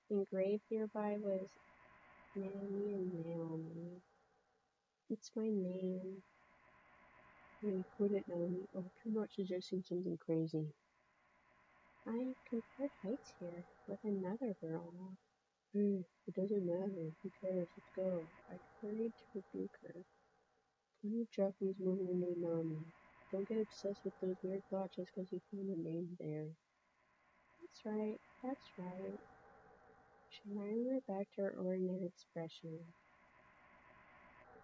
Engraved nearby was Nanny and Naomi. It's my name. Hey, quit it, Naomi. Oh, you're not suggesting something crazy. I compared heights here with another girl. Hey, it doesn't matter. Who cares? Let's go. I hurried to rebuke her. Plenty of Japanese women are named Nami. Don't get obsessed with those weird thoughts just because you found a name there. That's right. That's right. She finally went back to her ordinary expression.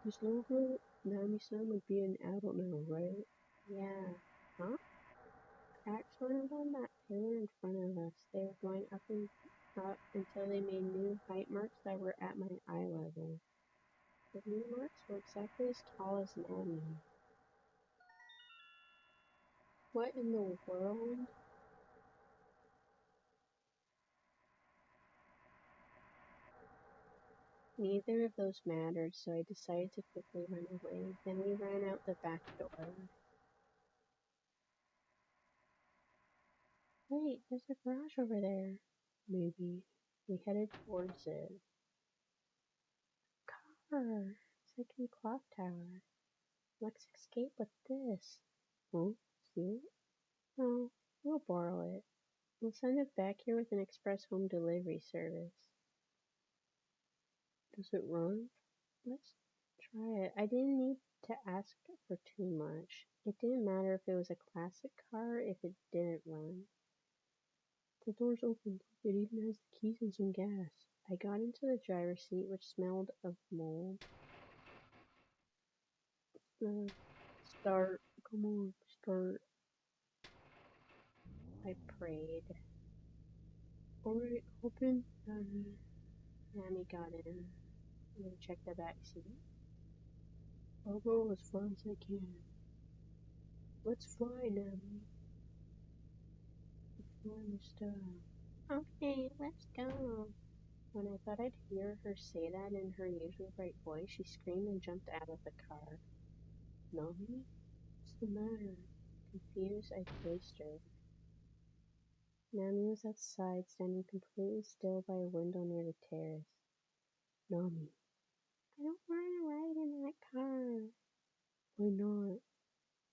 This little girl, Nami-san, would be an adult now, right? Yeah. Huh? Cracks formed on that pillar in front of us. They were going up and up until they made new height marks that were at my eye level. The new marks were exactly as tall as Nami. What in the world? Neither of those mattered, so I decided to quickly run away. Then we ran out the back door. Wait, there's a garage over there. Maybe. We headed towards it. Car! Second clock tower. Let's escape with this. Oh, see it? No, we'll borrow it. We'll send it back here with an express home delivery service. Does it run? Let's try it. I didn't need to ask for too much. It didn't matter if it was a classic car if it didn't run. The door's open. It even has the keys and some gas. I got into the driver's seat, which smelled of mold. Start. Come on, start. I prayed. Alright, open. Nami got in. We checked the back seat. I'll go as far as I can. Let's fly, Nami. Fly my style. Okay, let's go. When I thought I'd hear her say that in her usually bright voice, she screamed and jumped out of the car. Nami? What's the matter? Confused, I faced her. Nami was outside, standing completely still by a window near the terrace. Nami. I don't want to ride in that car. Why not?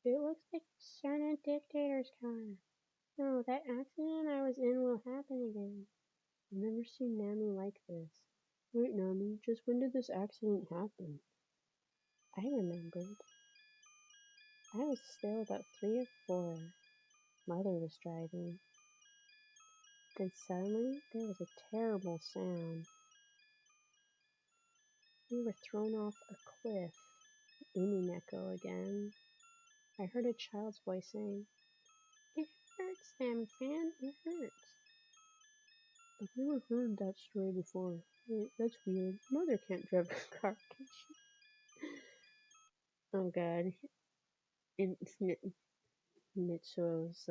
It looks like a certain dictator's car. No, that accident I was in will happen again. I've never seen Nami like this. Wait, Nami, just when did this accident happen? I remembered. I was still about 3 or 4. Mother was driving. Then suddenly, there was a terrible sound. We were thrown off a cliff. Umineko again. I heard a child's voice saying, It hurts, Sam-san, it hurts. I've never heard that story before. Wait, that's weird. Mother can't drive a car, can she? Oh god. It's Mitsuo's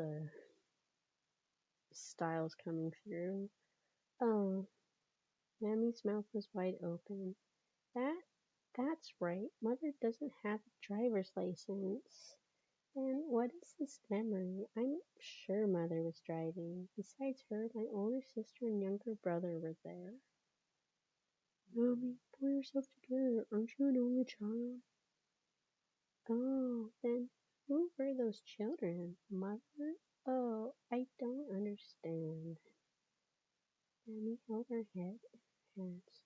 styles coming through. Oh, Nami's mouth was wide open. That's right. Mother doesn't have a driver's license. And what is this memory? I'm sure Mother was driving. Besides her, my older sister and younger brother were there. Nami, pull yourself together. Aren't you an only child? Oh, then who were those children? Mother? Oh, I don't understand. Nami held her head in her hands.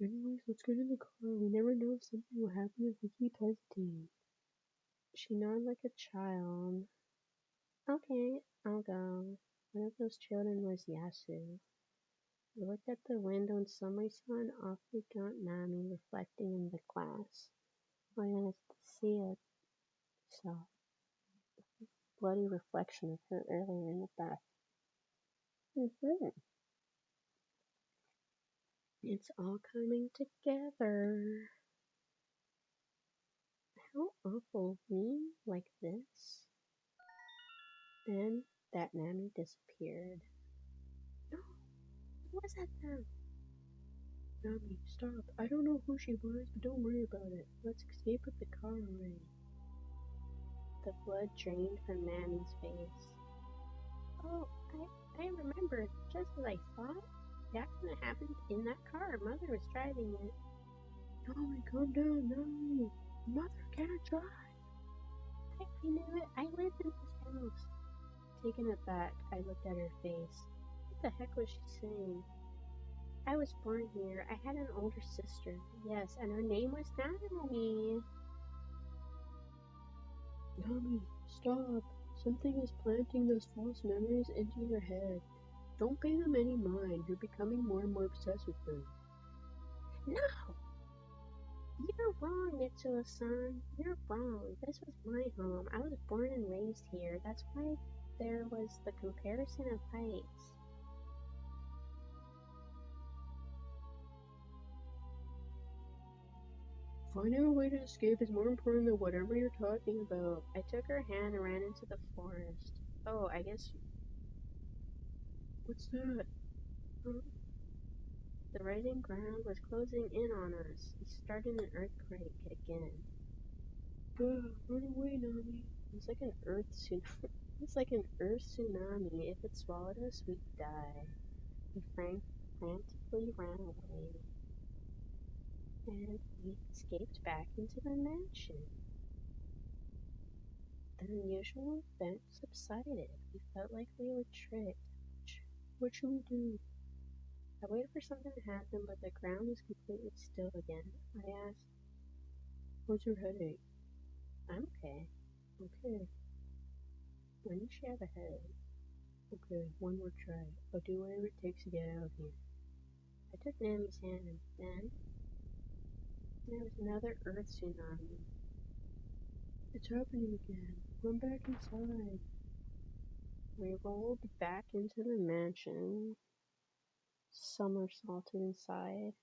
Anyways, let's get in the car. We never know if something will happen if we keep hesitating. She nodded like a child. Okay, I'll go. One of those children was Yasu. I looked at the window and suddenly saw an awfully gaunt Nami reflecting in the glass. I had to see a soft, bloody reflection of her earlier in the bath. It's all coming together. How awful. Me? Like this? Then that nanny disappeared. No! What was that then? Nami, stop. I don't know who she was, but don't worry about it. Let's escape with the car already. The blood drained from Nami's face. Oh, I remember. Just as I thought. The accident happened in that car. Mother was driving it. Nami, calm down, Nami. Mother can't drive. I knew it. I lived in this house. Taken aback, I looked at her face. What the heck was she saying? I was born here. I had an older sister. Yes, and her name was Nami. Nami, stop. Something is planting those false memories into your head. Don't pay them any mind. You're becoming more and more obsessed with them. No! You're wrong, Mitsuo-san. You're wrong. This was my home. I was born and raised here. That's why there was the comparison of heights. Finding a way to escape is more important than whatever you're talking about. I took her hand and ran into the forest. Oh, I guess... What's that? Huh? The rising ground was closing in on us. It started an earthquake again. Run away, Nami. It's like an earth tsunami. It's like an earth tsunami. If it swallowed us, we'd die. We frantically ran away. And we escaped back into the mansion. The unusual event subsided. We felt like we were tricked. What should we do? I waited for something to happen, but the ground was completely still again. I asked, "What's your headache?" "I'm okay." "Okay. When did she have a headache?" "Okay, one more try. I'll do whatever it takes to get out of here." I took Nami's hand, and then there was another earth tsunami. It's happening again. Run back inside. We rolled back into the mansion, somersaulted inside.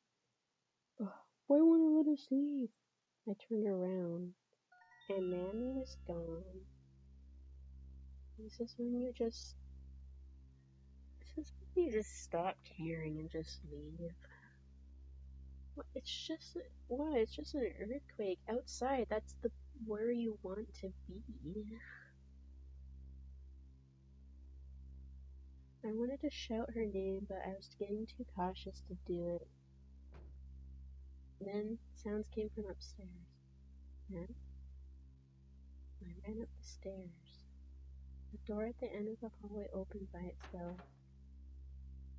Ugh, why won't it let us leave? I turned around, and Nami was gone. This is when you just stop caring and just leave. What? It's just an earthquake outside. That's where you want to be. I wanted to shout her name, but I was getting too cautious to do it. Then sounds came from upstairs. Then I ran up the stairs. The door at the end of the hallway opened by itself.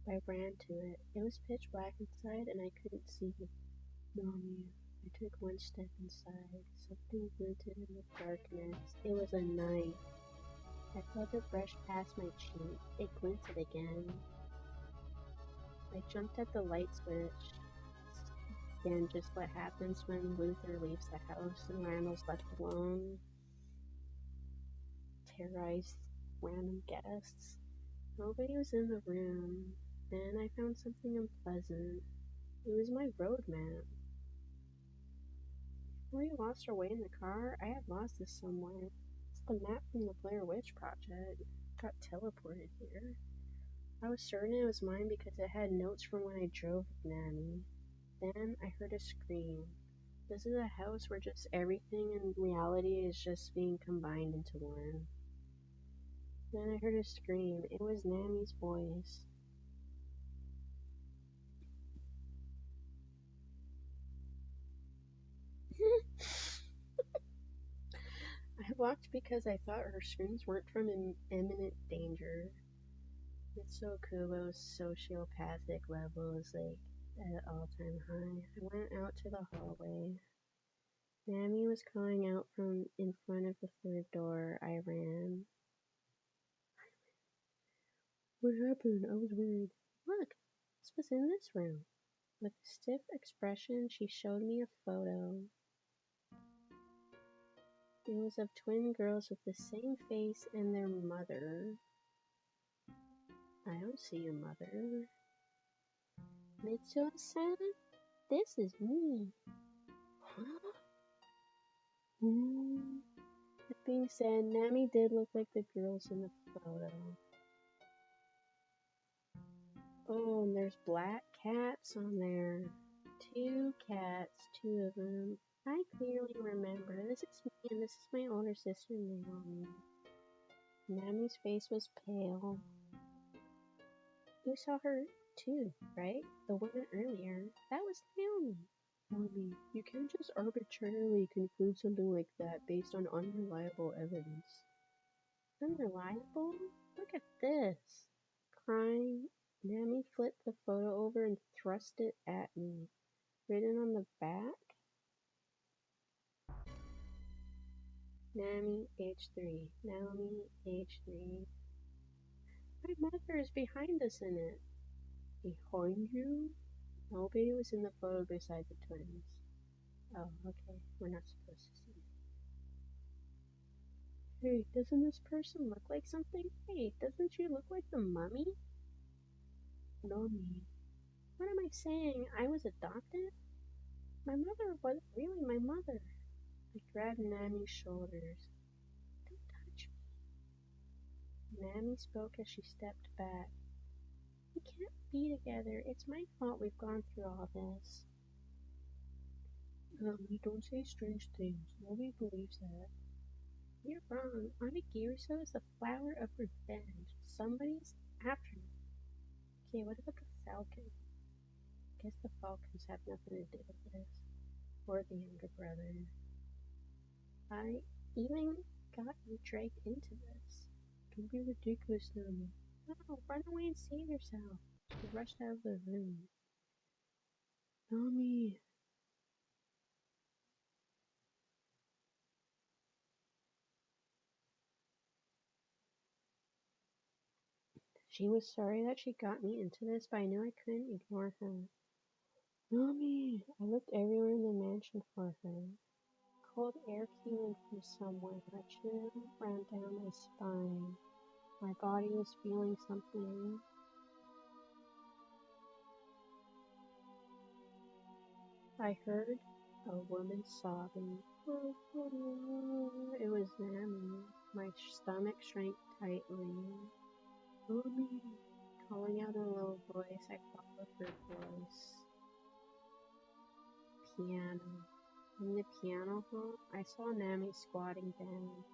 I ran to it. It was pitch black inside and I couldn't see. Nami, I took one step inside. Something glinted in the darkness. It was a knife. I felt it brush past my cheek. It glinted again. I jumped at the light switch. Again, just what happens when Luther leaves the house and Randall's left alone. Terrorized random guests. Nobody was in the room. Then I found something unpleasant. It was my road map. We lost our way in the car. I had lost this somewhere. It's the map from the Blair Witch Project. Got teleported here. I was certain it was mine because it had notes from when I drove with Nami. Then I heard a scream. This is a house where just everything in reality is just being combined into one. Then I heard a scream. It was Nami's voice. I walked because I thought her screams weren't from imminent danger. Mitsuo Kubo's sociopathic level is like at an all-time high. I went out to the hallway. Nami was calling out from in front of the third door. I ran. What happened? I was worried. Look, this was in this room. With a stiff expression, she showed me a photo. It was of twin girls with the same face and their mother. I don't see your mother. Mitsuo-san, this is me. Huh? That being said, Nami did look like the girls in the photo. Oh, and there's black cats on there. 2 cats, 2 of them. I clearly remember. This is me, and this is my older sister, Naomi. Nami's face was pale. You saw her too, right? The woman earlier. That was Naomi. Mommy, you can't just arbitrarily conclude something like that based on unreliable evidence. Unreliable? Look at this. Crying, Nami flipped the photo over and thrust it at me. Written on the back, Nami, age 3. Naomi, age 3. My mother is behind us in it. Behind you? Nobody was in the photo beside the twins. Oh, okay. We're not supposed to see it. Hey, doesn't this person look like something? Hey, doesn't she look like the mummy? Nami. What am I saying? I was adopted? My mother wasn't really my mother. I grabbed Nami's shoulders. Don't touch me. Nami spoke as she stepped back. We can't be together. It's my fault we've gone through all this. Nami, don't say strange things. Nobody believes that. You're wrong. Otogirisou is the flower of revenge. Somebody's after me. Okay, what about the falcon? Guess the falcons have nothing to do with this. Or the younger brother. I even got you dragged into this. Don't be ridiculous, Nami. No, run away and save yourself. She rushed out of the room. Nami. She was sorry that she got me into this, but I knew I couldn't ignore her. Nami! I looked everywhere in the mansion for her. Cold air came in from somewhere. A chill ran down my spine. My body was feeling something. I heard a woman sobbing. It was Nami. My stomach shrank tightly. Nami! Calling out in a low voice, I followed her voice. Piano. In the piano hall, I saw Nami squatting down.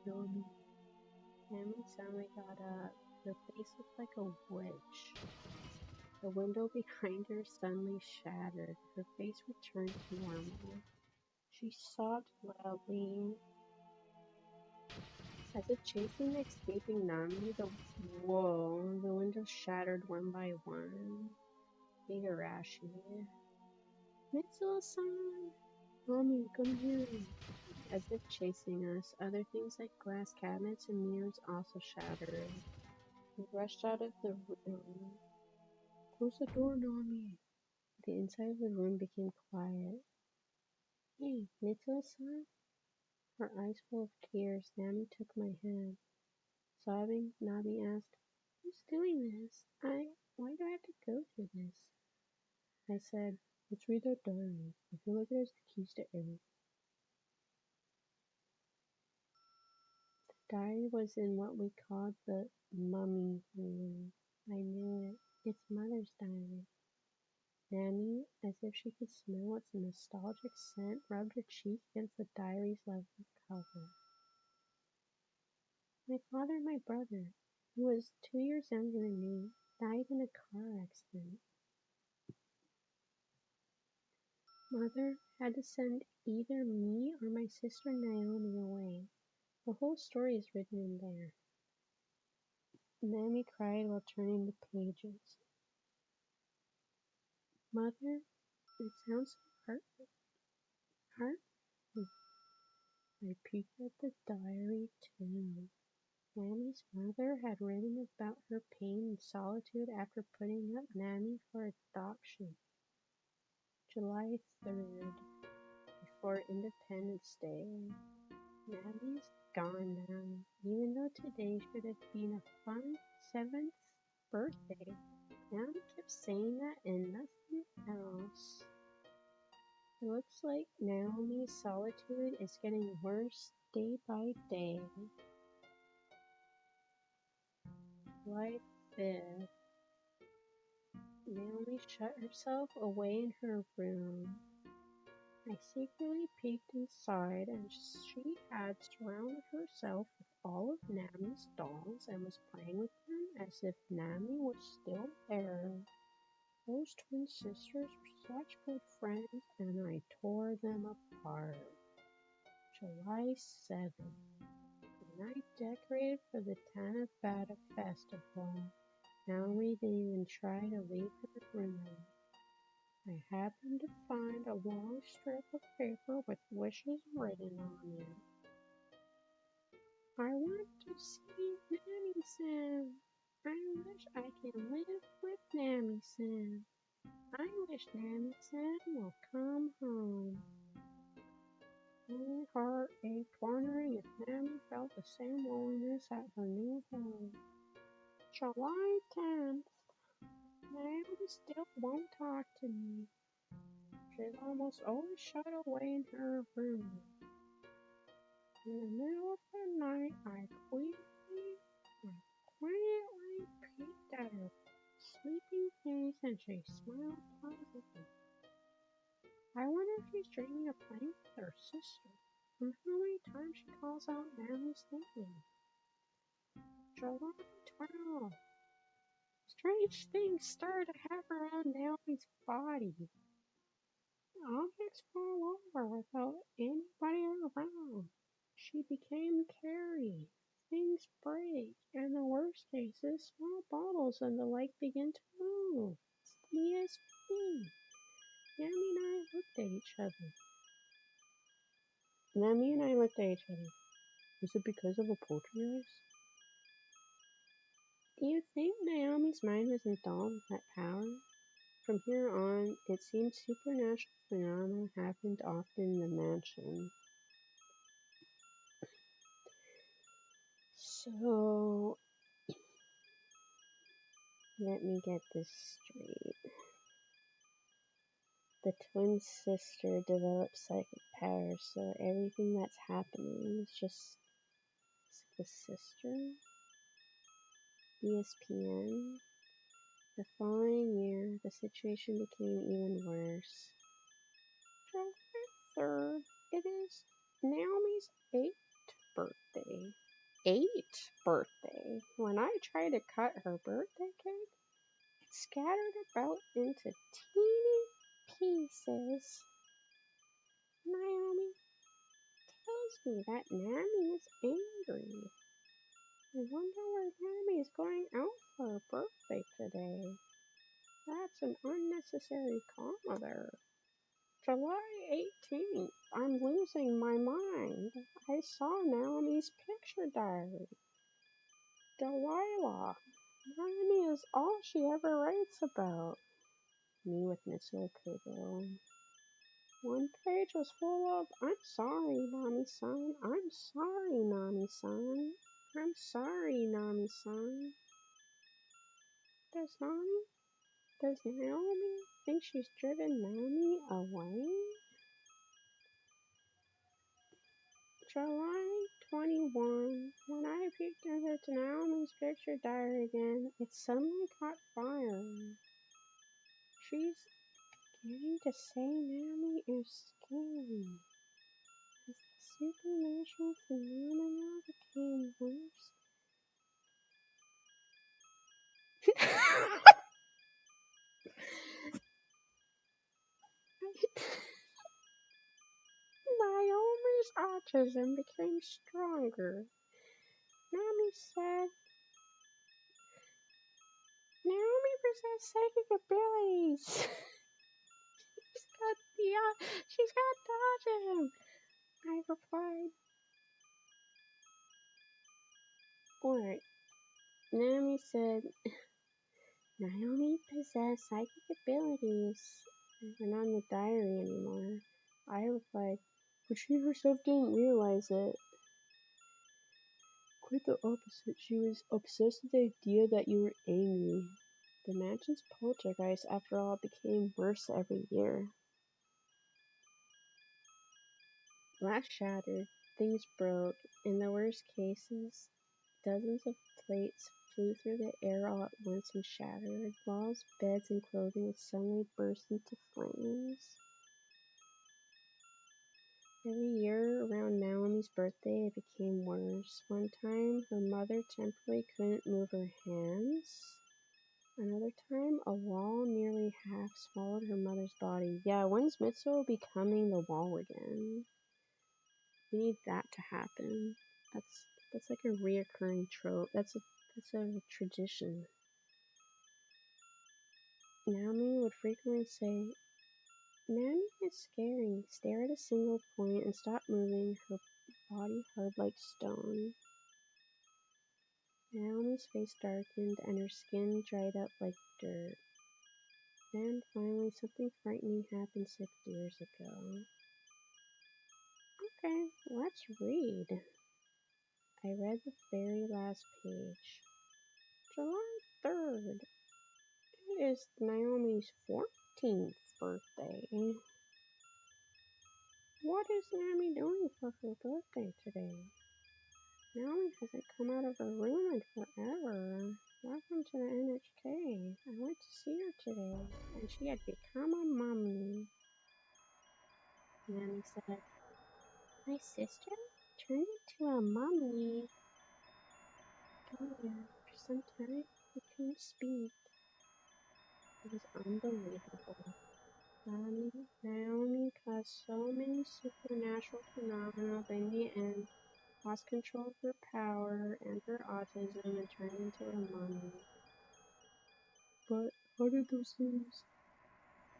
Nami. Nami suddenly got up. Her face looked like a witch. The window behind her suddenly shattered. Her face returned to normal. She sobbed loudly, as if chasing the escaping Nami. The windows shattered one by one. Igarashi. Mitsuo-san! Nami, come here! As if chasing us, other things like glass cabinets and mirrors also shattered. We rushed out of the room. Close the door, Nami. The inside of the room became quiet. Hey, Mitsuo-san? Her eyes full of tears, Nami took my hand. Sobbing, Nami asked, Who's doing this? Why do I have to go through this? I said, Let's read that diary. I feel like it has the keys to everything. The diary was in what we called the mummy room. I knew it. It's Mother's diary. Nami, as if she could smell its nostalgic scent, rubbed her cheek against the diary's leather cover. My father and my brother, who was 2 years younger than me, died in a car accident. Mother had to send either me or my sister Naomi away. The whole story is written in there. Nami cried while turning the pages. Mother, it sounds so heart. I peeked at the diary too. Nami's mother had written about her pain and solitude after putting up Nami for adoption. July 3rd, before Independence Day. Nami's gone now, even though today should have been a fun 7th birthday. Naomi kept saying that and nothing else. It looks like Naomi's solitude is getting worse day by day. July 5th. Naomi shut herself away in her room. I secretly peeked inside, and she had surrounded herself with all of Nami's dolls and was playing with them as if Nami was still there. Those twin sisters were such good friends, and I tore them apart. July 7th. When I decorated for the Tanabata festival, Naomi didn't even try to leave her room. I happened to find a long strip of paper with wishes written on it. I want to see Nami-san. I wish I can live with Nami-san. I wish Nami-san will come home. My heart ached, wondering if Nami felt the same loneliness at her new home. July 10th. Naomi still won't talk to me. She's almost always shut away in her room. In the middle of the night, I quietly peeked at her sleeping face and she smiled positively. I wonder if she's dreaming of playing with her sister, and how many times she calls out Naomi's name. July 12th. Strange things started to happen around Naomi's body. Objects fall over without anybody around. She became carried. Things break, and the worst cases, small bottles and the like begin to move. ESP. Nami and I looked at each other. Is it because of a poltergeist? Do you think Naomi's mind was endowed with that power? From here on, it seemed supernatural phenomena happened often in the mansion. So, let me get this straight. The twin sister developed psychic powers, so everything that's happening is just the sister? ESPN? The following year, the situation became even worse. July 3rd, it is Naomi's 8th birthday. 8th birthday? When I tried to cut her birthday cake, it scattered about into teeny pieces. Naomi tells me that Nami is angry. I wonder where Nami is going out for her birthday today. That's an unnecessary comma there. July 18th. I'm losing my mind. I saw Naomi's picture diary. Delilah. Naomi is all she ever writes about. Me with Miss Okubo. One page was full of, I'm sorry, Nami-san. I'm sorry, Nami-san. I'm sorry, Nami-san. Does Naomi think she's driven Nami away? July 21. When I peeked into Naomi's picture diary again, it suddenly caught fire. She's beginning to say Naomi is scary. As the supernatural phenomena became worse, Naomi's autism became stronger. Naomi possessed psychic abilities. She's got autism. I replied. Alright. Naomi said, Naomi possessed psychic abilities. They're not in the diary anymore. I replied, but she herself didn't realize it. Quite the opposite. She was obsessed with the idea that you were angry. The mansion's poltergeist, after all, became worse every year. Glass shattered, things broke. In the worst cases, dozens of plates flew through the air all at once and shattered. Walls, beds, and clothing would suddenly burst into flames. Every year around Naomi's birthday, it became worse. One time, her mother temporarily couldn't move her hands. Another time, a wall nearly half swallowed her mother's body. Yeah, when's Mitsuo becoming the wall again? We need that to happen. That's like a reoccurring trope. That's a tradition. Naomi would frequently say, "Naomi is scary. Stare at a single point and stop moving, her body hard like stone." Naomi's face darkened and her skin dried up like dirt. Then finally something frightening happened 6 years ago. Okay, let's read. I read the very last page. July 3rd. It is Naomi's 14th birthday. What is Naomi doing for her birthday today? Naomi hasn't come out of her room in forever. Welcome to the NHK. I went to see her today, and she had become a mummy. Naomi said, "My sister turned into a mummy." Oh yeah, for some time we couldn't speak. It was unbelievable. Naomi caused so many supernatural phenomena that in the end lost control of her power and her autism and turned into a mummy. But how did those things?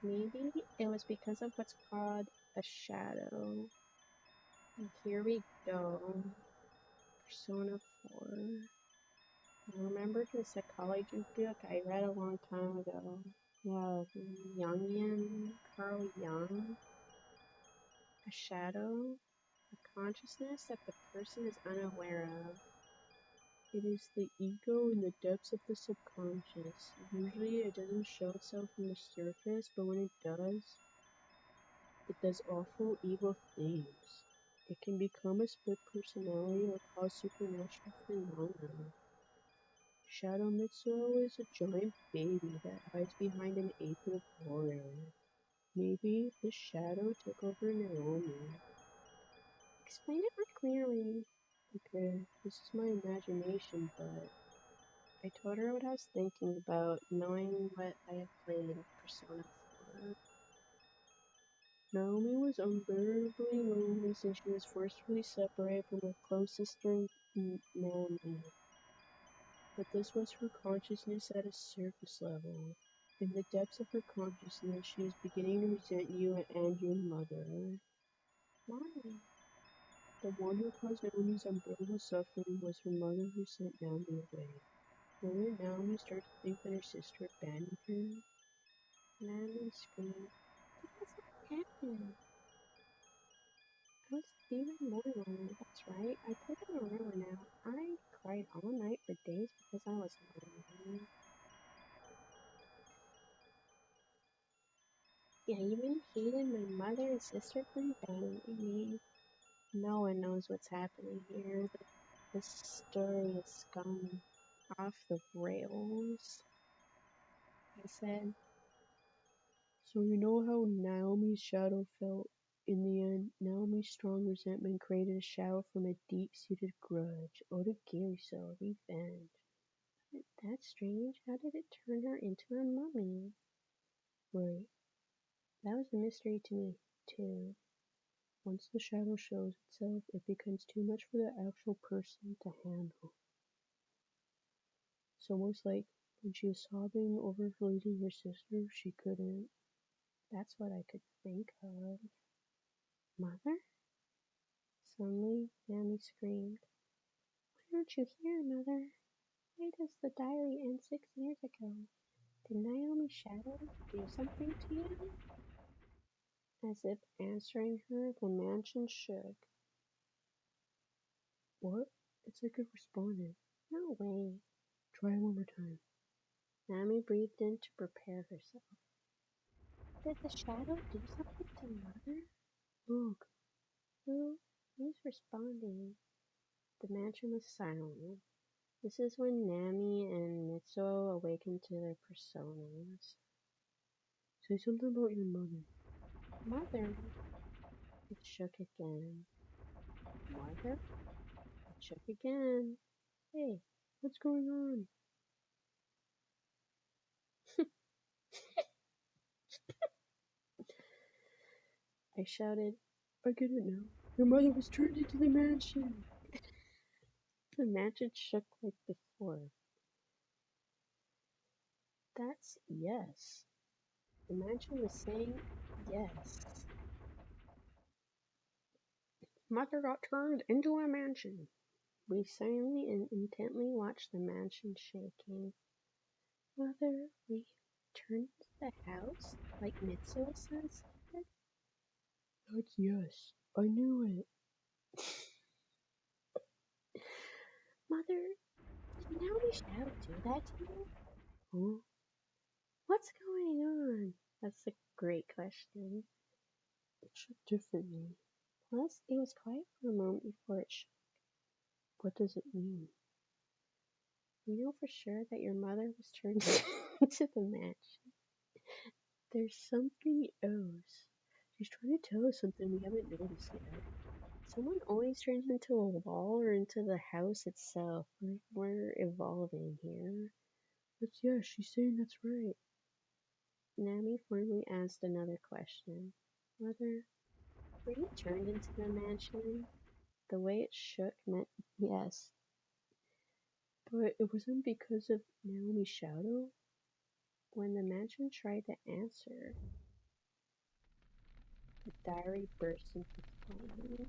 Maybe it was because of what's called a shadow. And here we go. Persona 4. I remembered the psychology book I read a long time ago. Yeah, Jungian Carl Jung. A shadow, a consciousness that the person is unaware of. It is the ego in the depths of the subconscious. Usually it doesn't show itself on the surface, but when it does awful, evil things. It can become a split personality or cause supernatural phenomena. Shadow Mitsuo is a giant baby that hides behind an apron of horror. Maybe the shadow took over Naomi. Explain it more clearly. Okay, this is my imagination, but I told her what I was thinking about, knowing what I had played in Persona 4. Naomi was unbearably lonely since she was forcefully separated from her close sister Nami. But this was her consciousness at a surface level. In the depths of her consciousness, she was beginning to resent you and your mother. Why? The one who caused Naomi's unbearable suffering was her mother who sent Naomi away. When Naomi started to think that her sister abandoned her, Naomi screamed, "That's not happened." I was even more lonely, that's right. I totally remember now. I cried all night for days because I was lonely. I even hated my mother and sister for abandoning me. No one knows what's happening here. This story is gone off the rails. I said, "So you know how Naomi's shadow felt? In the end, Naomi's strong resentment created a shadow from a deep-seated grudge. Otogirisou revenge. That's strange. How did it turn her into a mummy?" Right. That was a mystery to me, too. Once the shadow shows itself, it becomes too much for the actual person to handle. It's almost like when she was sobbing over losing her sister, she couldn't. That's what I could think of. Mother? Suddenly, Naomi screamed. "Why aren't you here, Mother? Why does the diary end 6 years ago? Did Naomi's shadow do something to you?" As if answering her, the mansion shook. What? It's like it responded. No way. Try one more time. Nami breathed in to prepare herself. Did the shadow do something to Mother? Look. Who's responding? The mansion was silent. This is when Nami and Mitsuo awakened to their personas. Say something about your mother. Mother? It shook again. Mother? It shook again. Hey, what's going on? I shouted, I get it now. Your mother was turned into the mansion. The mansion shook like before. That's yes. The mansion was saying yes. Mother got turned into a mansion. We silently and intently watched the mansion shaking. Mother, we turned into the house, like Mitsuo-san said? That's yes. I knew it. Mother, did Naomi Shadow do that to you? Huh? What's going on? That's a great question. It shook differently. Plus, it was quiet for a moment before it shook. What does it mean? We know for sure that your mother was turned into the mansion. There's something else. She's trying to tell us something we haven't noticed yet. Someone always turns into a wall or into the house itself. We're evolving here. But yeah, she's saying that's right. Nami finally asked another question. Mother, were you turned into the mansion? The way it shook meant yes. But it wasn't because of Naomi's shadow. When the mansion tried to answer, the diary burst into flames.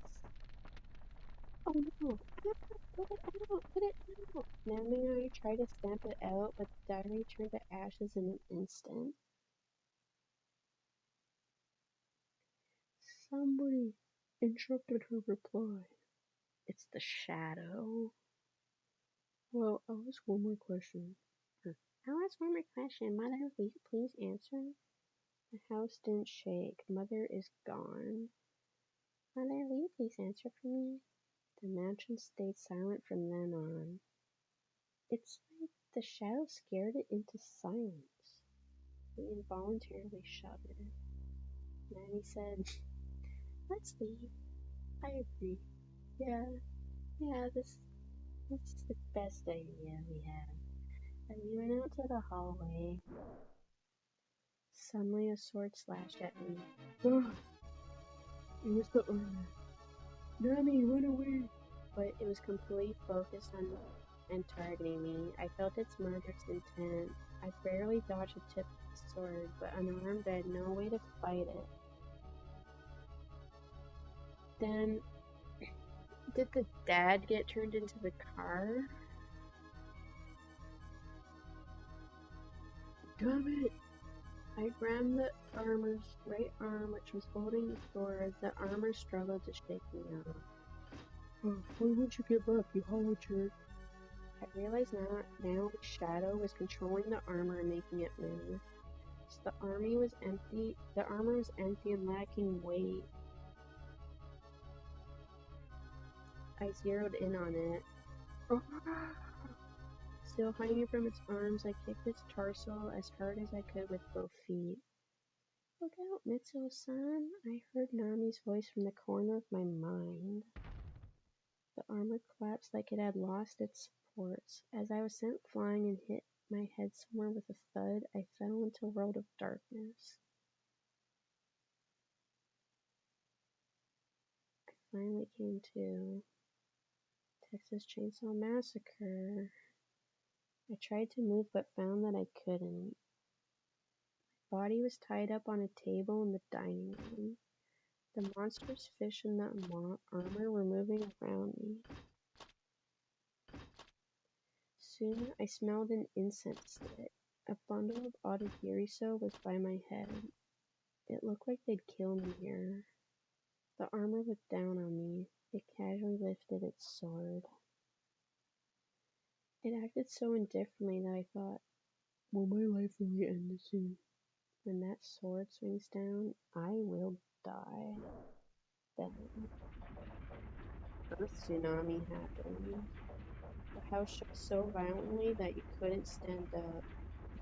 Oh no! No! Put it out! Put it out! Nami and I tried to stamp it out, but the diary turned to ashes in an instant. Somebody interrupted her reply. It's the shadow. Well, I'll ask one more question. I'll ask one more question. Mother, will you please answer? The house didn't shake. Mother is gone. Mother, will you please answer for me? The mansion stayed silent from then on. It's like the shadow scared it into silence. We involuntarily shuddered. Nanny said, let's leave. I agree. Yeah, this is the best idea we had. And we went out to the hallway. Suddenly a sword slashed at me. Ah! It was the armor. Nami, run away! But it was completely focused on and targeting me. I felt its murderous intent. I barely dodged the tip of the sword, but unarmed I had no way to fight it. Then, did the dad get turned into the car? Damn it! I grabbed the armor's right arm, which was holding the sword. The armor struggled to shake me off. Oh, why won't you give up, you hollow jerk? I realized now the shadow was controlling the armor and making it move. So the armor was empty and lacking weight. I zeroed in on it. Still hanging from its arms, I kicked its torso as hard as I could with both feet. Look out, Mitsuo-san! I heard Nami's voice from the corner of my mind. The armor collapsed like it had lost its supports. As I was sent flying and hit my head somewhere with a thud, I fell into a world of darkness. I finally came to. Texas Chainsaw Massacre. I tried to move but found that I couldn't. My body was tied up on a table in the dining room. The monstrous fish and the armor were moving around me. Soon I smelled an incense stick. A bundle of Otogirisou was by my head. It looked like they'd kill me here. The armor looked down on me. It casually lifted its sword. It acted so indifferently that I thought, Will my life really end soon? When that sword swings down, I will die. Then, Earth tsunami happened. The house shook so violently that you couldn't stand up.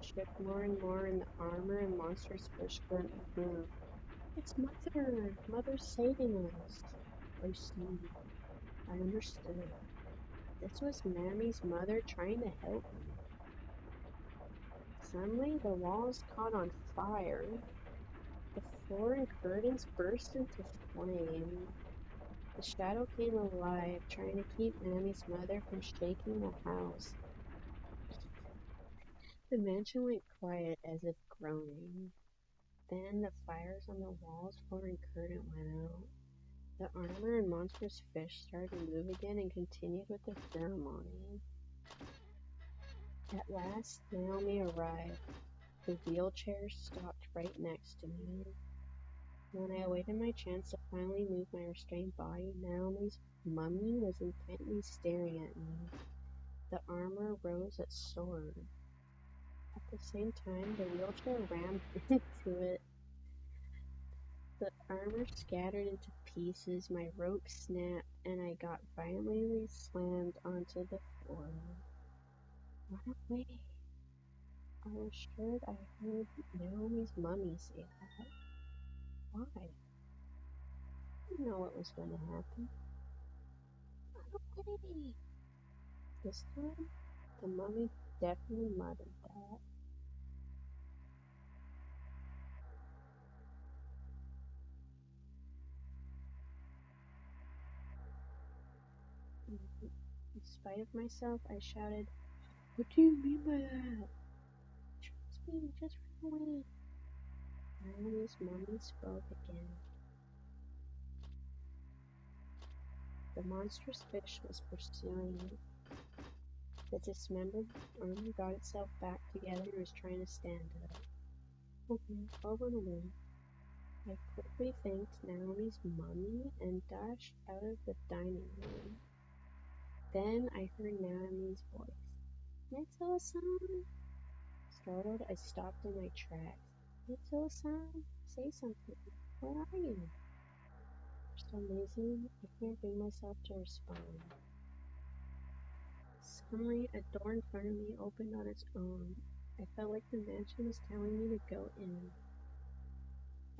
It shook more and more, and the armor and monstrous fish couldn't move. It's Mother! Mother's saving us! I see. I understood. This was Mammy's mother trying to help me. Suddenly, the walls caught on fire. The floor and curtains burst into flame. The shadow came alive, trying to keep Mammy's mother from shaking the house. The mansion went quiet, as if groaning. Then the fires on the walls, floor, and curtain went out. The armor and monstrous fish started to move again and continued with the ceremony. At last, Naomi arrived. The wheelchair stopped right next to me. When I awaited my chance to finally move my restrained body, Naomi's mummy was intently staring at me. The armor rose its sword. At the same time, the wheelchair rammed into it. The armor scattered into pieces, my rope snapped, and I got violently slammed onto the floor. Run away! I was sure I heard Naomi's mummy say that. Why? I didn't know what was going to happen. Run away! This time, the mummy definitely muttered that. In spite of myself, I shouted, "What do you mean by that? Trust me, just run away." Naomi's mummy spoke again. The monstrous fish was pursuing me. The dismembered armor got itself back together and was trying to stand up. Okay, I'll run away. I quickly thanked Naomi's mummy and dashed out of the dining room. Then I heard Naomi's voice. Mitsuo-san! Startled, I stopped in my tracks. Mitsuo-san, say something. Where are you? For some reason, I can't bring myself to respond. Suddenly, a door in front of me opened on its own. I felt like the mansion was telling me to go in.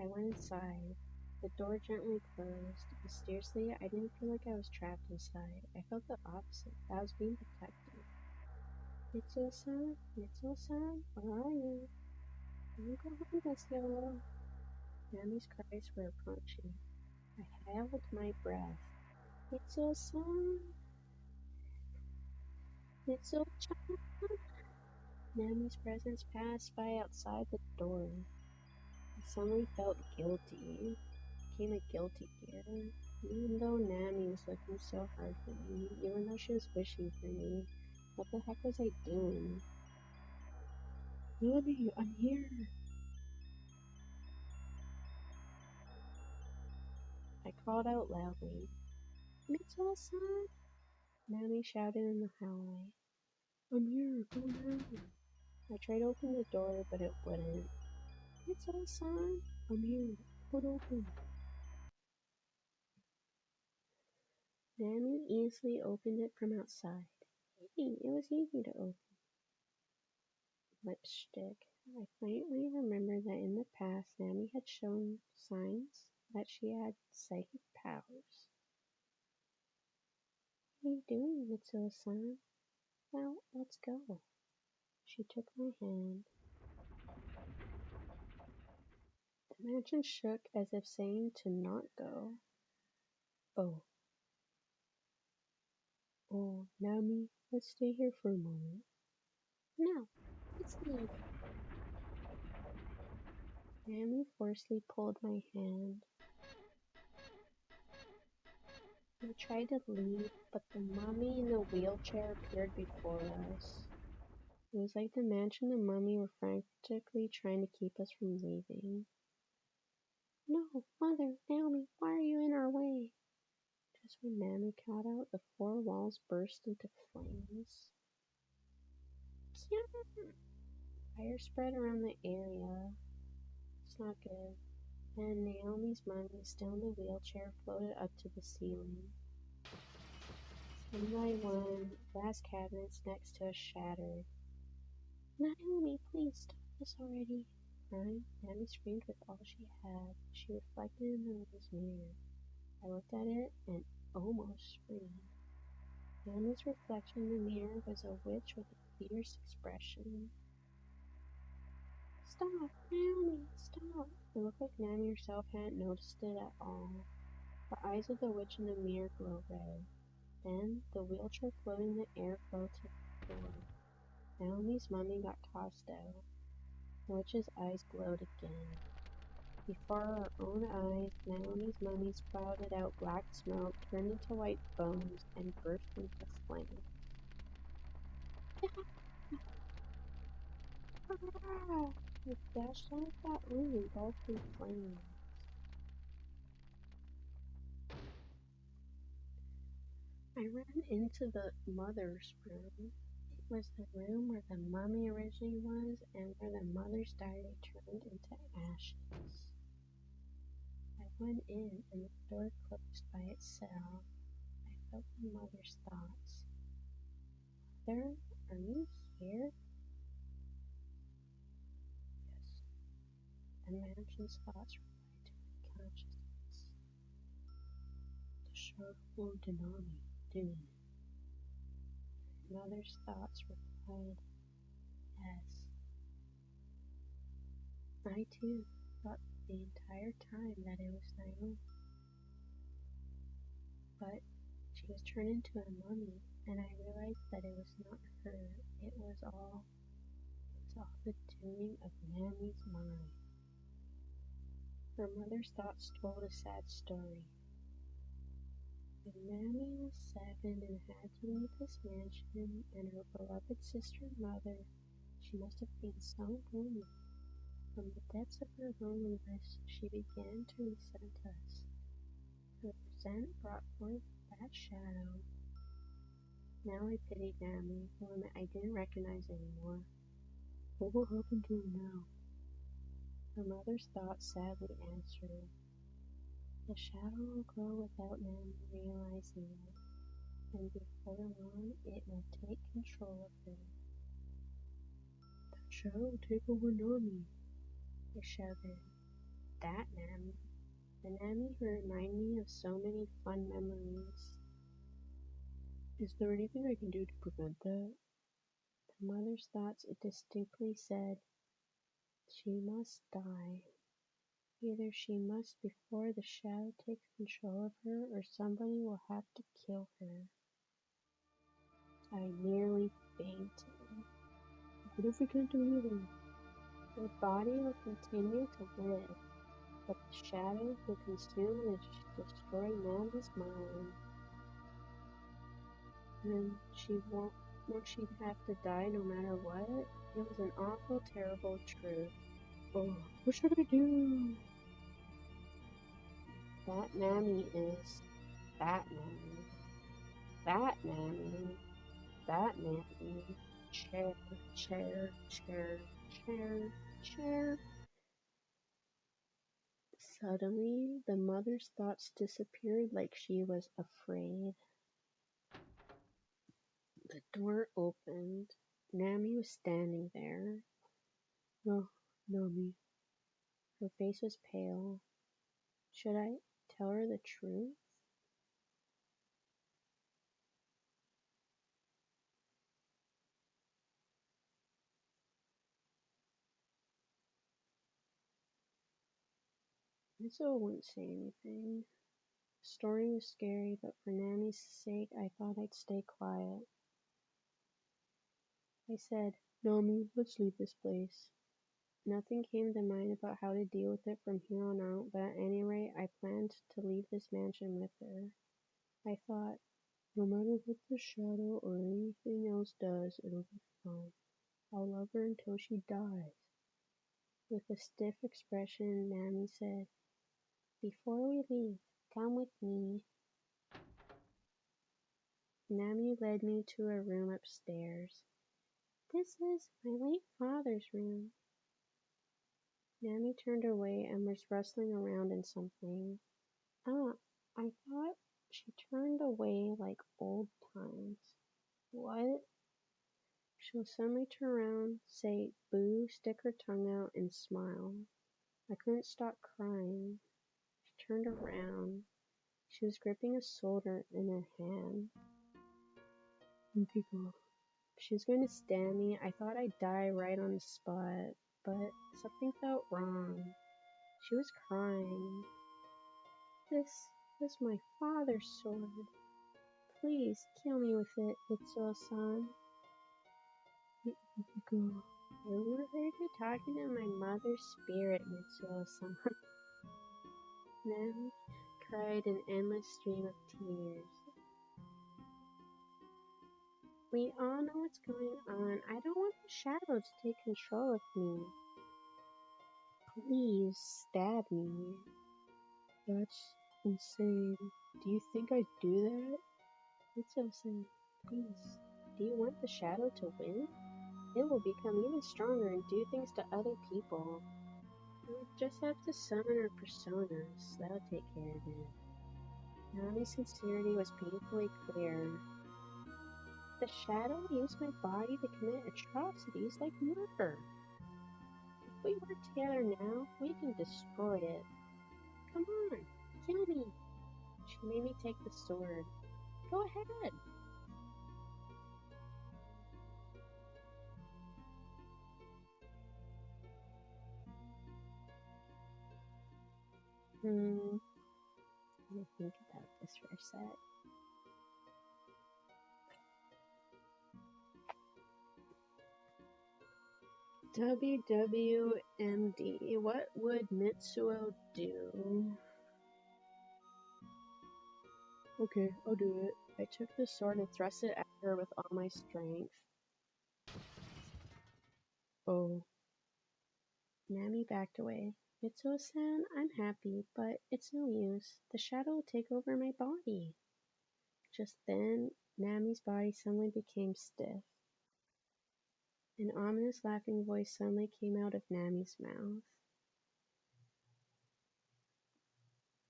I went inside. The door gently closed. Mysteriously, I didn't feel like I was trapped inside. I felt the opposite. I was being protected. Mitsuo-san? Mitsuo-san? Where are you? Don't go home, Desu. Nami's cries were approaching. I held my breath. Mitsuo-san? Mitsuo-chan? Nami's presence passed by outside the door. I suddenly felt guilty. Became a guilty gear. Even though Nami was looking so hard for me, even though she was wishing for me, what the heck was I doing? Nami, I'm here! I called out loudly. Mitsuo-san? Nami shouted in the hallway. I'm here, go now. I tried to open the door, but it wouldn't. Mitsuo-san? I'm here, put open. Nami easily opened it from outside. Hey, it was easy to open. Lipstick. I faintly remember that in the past, Nami had shown signs that she had psychic powers. What are you doing, Mitsuo-san? Well, let's go. She took my hand. The mansion shook as if saying to not go. Oh. Oh, Nami, let's stay here for a moment. No, let's leave. Nami forcefully pulled my hand. We tried to leave, but the mummy in the wheelchair appeared before us. It was like the mansion and the mummy were frantically trying to keep us from leaving. No, Mother, Naomi, why are you in our way? Just when Nami caught out, the four walls burst into flames. Fire spread around the area. It's not good. And Naomi's mummy, still in the wheelchair, floated up to the ceiling. One by one, glass cabinets next to us shattered. Naomi, please stop this already. Crying, Naomi screamed with all she had. She reflected in the room's mirror. I looked at it and almost screamed. Naomi's reflection in the mirror was a witch with a fierce expression. Stop, Naomi, stop. It looked like Naomi herself hadn't noticed it at all. The eyes of the witch in the mirror glowed red. Then, the wheelchair floating in the air fell to the floor. Naomi's mummy got tossed out. The witch's eyes glowed again. Before our own eyes, Naomi's mummy spouted out black smoke, turned into white bones, and burst into flames. I dashed out of that room, engulfed in flames. I ran into the mother's room. It was the room where the mummy originally was, and where the mother's diary turned into ashes. I went in, and the door closed by itself. I felt my mother's thoughts. Mother, are you here? Yes. The mansion's thoughts replied to my consciousness. The shadow Denami, Dune. Mother's thoughts replied, yes. I too thought the entire time that it was Naomi. But she was turned into a mummy, and I realized that it was not her. It was all the doing of Naomi's mind. Her mother's thoughts told a sad story. When Naomi was 7 and had to leave this mansion and her beloved sister and mother, she must have been so lonely. From the depths of her loneliness, she began to resent us. Her resent brought forth that shadow. Now I pitied Naomi, whom I didn't recognize anymore. What will happen to her now? Her mother's thoughts sadly answered. The shadow will grow without Naomi realizing it, and before long it will take control of her. That shadow will take over Naomi, I shouted. That Naomi, the Naomi who reminded me of so many fun memories. Is there anything I can do to prevent that? The mother's thoughts distinctly said, she must die. Either she must before the shadow takes control of her, or somebody will have to kill her. I nearly fainted. What if we can't do either? Her body will continue to live, but the shadow will consume and destroy Naomi's mind. And won't she have to die no matter what? It was an awful, terrible truth. Oh, what should I do? That Naomi is that Naomi. That Naomi. That Naomi. Chair, chair, chair, chair, chair. Suddenly, the mother's thoughts disappeared like she was afraid. The door opened. Naomi was standing there. No, Naomi. Her face was pale. Should I tell her the truth? Mitsuo wouldn't say anything. The story was scary, but for Nami's sake, I thought I'd stay quiet. I said, Nami, let's leave this place. Nothing came to mind about how to deal with it from here on out, but at any rate, I planned to leave this mansion with her. I thought, no matter what the shadow or anything else does, it'll be fine. I'll love her until she dies. With a stiff expression, Nami said, before we leave, come with me. Nami led me to a room upstairs. This is my late father's room. Nami turned away and was rustling around in something. Ah, I thought she turned away like old times. What? She'll suddenly turn around, say boo, stick her tongue out, and smile. I couldn't stop crying. She turned around. She was gripping a soldier in her hand. Indigo. She was going to stab me. I thought I'd die right on the spot, but something felt wrong. She was crying. This is my father's sword. Please kill me with it, Mitsuo-san. Indigo. I overheard you talking to my mother's spirit, Mitsuo-san. Nami cried an endless stream of tears. We all know what's going on. I don't want the shadow to take control of me. Please stab me. That's insane. Do you think I'd do that? Mitsuo-san, please. Do you want the shadow to win? It will become even stronger and do things to other people. You just have to summon our personas. That'll take care of it. Nami's sincerity was painfully clear. The shadow used my body to commit atrocities like murder. If we work together now, we can destroy it. Come on, kill me. She made me take the sword. Go ahead. Let me think about this for a sec. WWMD. What would Mitsuo do? Okay, I'll do it. I took the sword and thrust it at her with all my strength. Oh. Nami backed away. Mitsuo-san, I'm happy, but it's no use. The shadow will take over my body. Just then, Nami's body suddenly became stiff. An ominous laughing voice suddenly came out of Nami's mouth.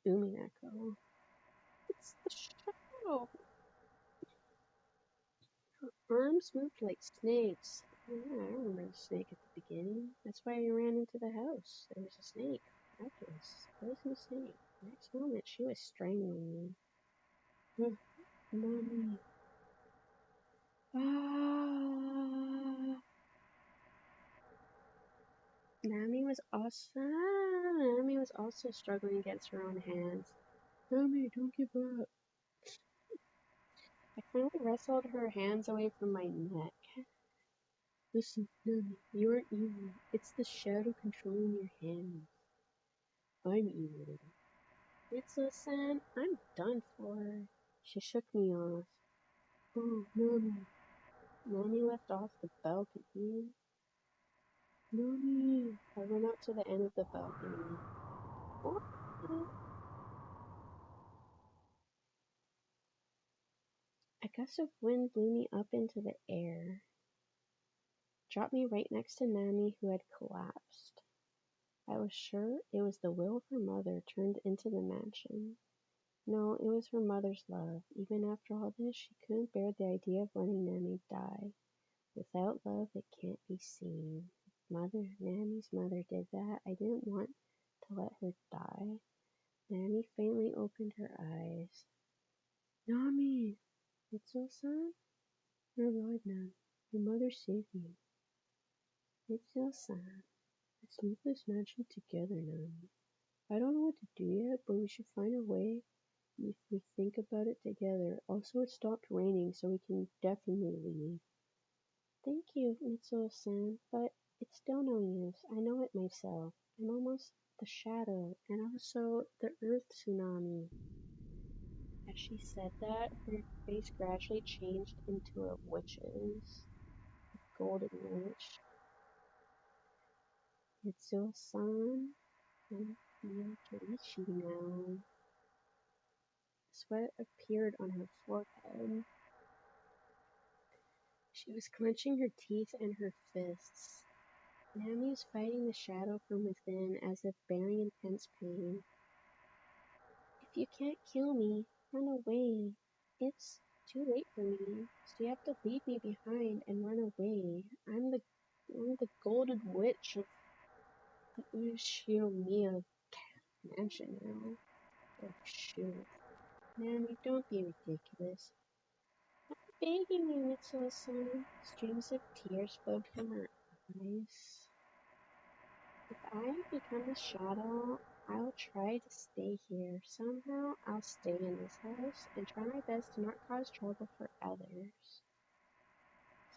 Umineko. It's the shadow! Her arms moved like snakes. Oh yeah, I remember the snake at the beginning. That's why I ran into the house. There was a snake. Miraculous. Poison snake. Next moment, she was strangling me. Nami. Ah. Nami was also struggling against her own hands. Nami, don't give up. I finally wrestled her hands away from my neck. Listen, Nami, you aren't evil. It's the shadow controlling your hands. I'm evil. Mitsuo-san, I'm done for. She shook me off. Oh, Nami. Nami left off the balcony. Nami! I ran out to the end of the balcony. What? A gust of wind blew me up into the air. Dropped me right next to Nami, who had collapsed. I was sure it was the will of her mother turned into the mansion. No, it was her mother's love. Even after all this, she couldn't bear the idea of letting Nami die. Without love, it can't be seen. Nami's mother did that. I didn't want to let her die. Nami faintly opened her eyes. Nami! Mitsuo-san? You're alive now. Your mother saved me. Mitsuo-san. Let's leave this mansion together, Nami. I don't know what to do yet, but we should find a way if we think about it together. Also, it stopped raining, so we can definitely leave. Thank you, Mitsuo-san, but it's still no use. I know it myself. I'm almost the shadow, and also the earth tsunami. As she said that, her face gradually changed into a witch's. A golden witch. Mitsuo-san, I feel Jorishi now. Sweat appeared on her forehead. She was clenching her teeth and her fists. Nami was fighting the shadow from within as if bearing intense pain. If you can't kill me, run away. It's too late for me, so you have to leave me behind and run away. I'm the golden witch of the Ushiomiya mansion now. Oh shoot. Nami, don't be ridiculous. I'm begging you, Mitsuo-san. Streams of tears flowed from her eyes. If I become a shadow, I'll try to stay here. Somehow, I'll stay in this house and try my best to not cause trouble for others.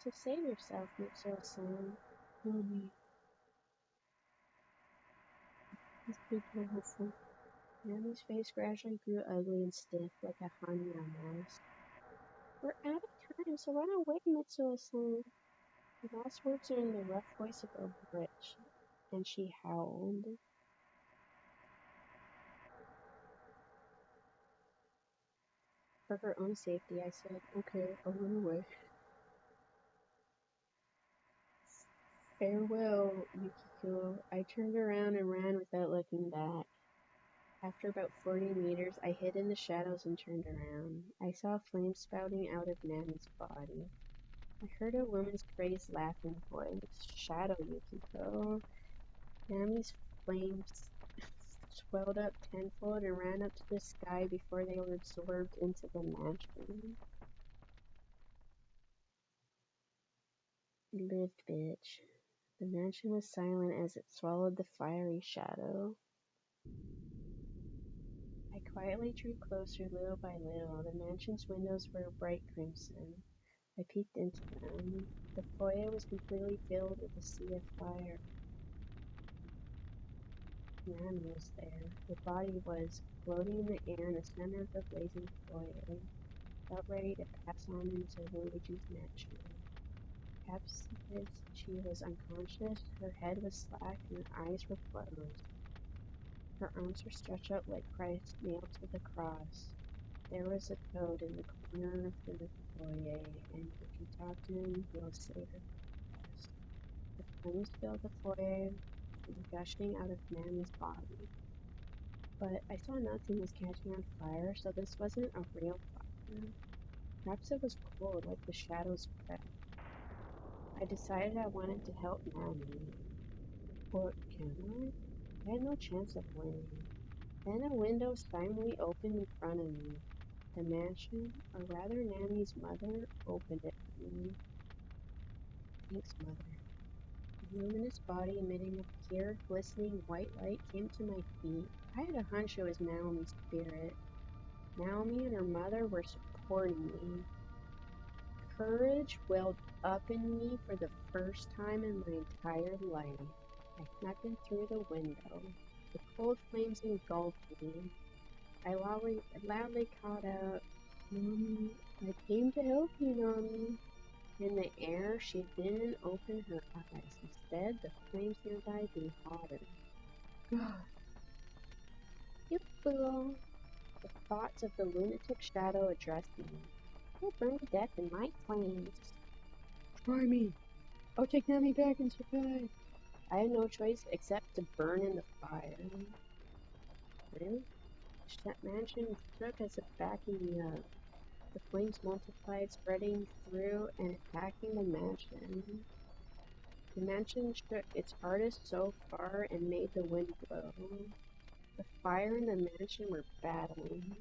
So save yourself, Mitsuo-san. Nami. It's been awful. Nami's face gradually grew ugly and stiff like a Hanya mask. We're out of time, so run away, Mitsuo-san. The last words are in the rough voice of a witch, and she howled. For her own safety, I said, okay, I'll run away. Farewell, Yukiko. I turned around and ran without looking back. After about 40 meters, I hid in the shadows and turned around. I saw flames spouting out of Nami's body. I heard a woman's crazed laughing voice. Shadow, Yukiko. Nami's flames swelled up tenfold and ran up to the sky before they were absorbed into the mansion. Lived, bitch. The mansion was silent as it swallowed the fiery shadow. I quietly drew closer little by little. The mansion's windows were bright crimson. I peeked into them. The foyer was completely filled with a sea of fire. Nami was there. Her body was floating in the air in the center of the blazing foyer, about ready to pass on into Luigi's mansion. Capsize, she was unconscious, her head was slack, and her eyes were closed. Her arms were stretched out like Christ nailed to the cross. There was a toad in the corner of the foyer, and if you talk to him, he'll say her best. The flames filled the foyer, gushing out of Nami's body. But I saw nothing was catching on fire, so this wasn't a real fire. Perhaps it was cold, like the shadow's breath. I decided I wanted to help Nami. But can I? I had no chance of winning. Then a window silently opened in front of me. The mansion, or rather Nami's mother, opened it for me. Thanks, Mother. The luminous body emitting a pure, glistening white light came to my feet. I had a hunch it was Naomi's spirit. Naomi and her mother were supporting me. Courage welled up in me for the first time in my entire life. I snuck in through the window. The cold flames engulfed me. I loudly called out, "Mommy, I came to help you, Mommy." In the air, she didn't open her eyes. Instead, the flames nearby grew hotter. God. You fool. The thoughts of the lunatic shadow addressed me. You'll burn to death in my flames. Try me. I'll take Nami back and survive. I had no choice except to burn in the fire. Really? That mansion shook as if backing me up. The flames multiplied, spreading through and attacking the mansion. The mansion shook its hardest so far and made the wind blow. The fire and the mansion were battling.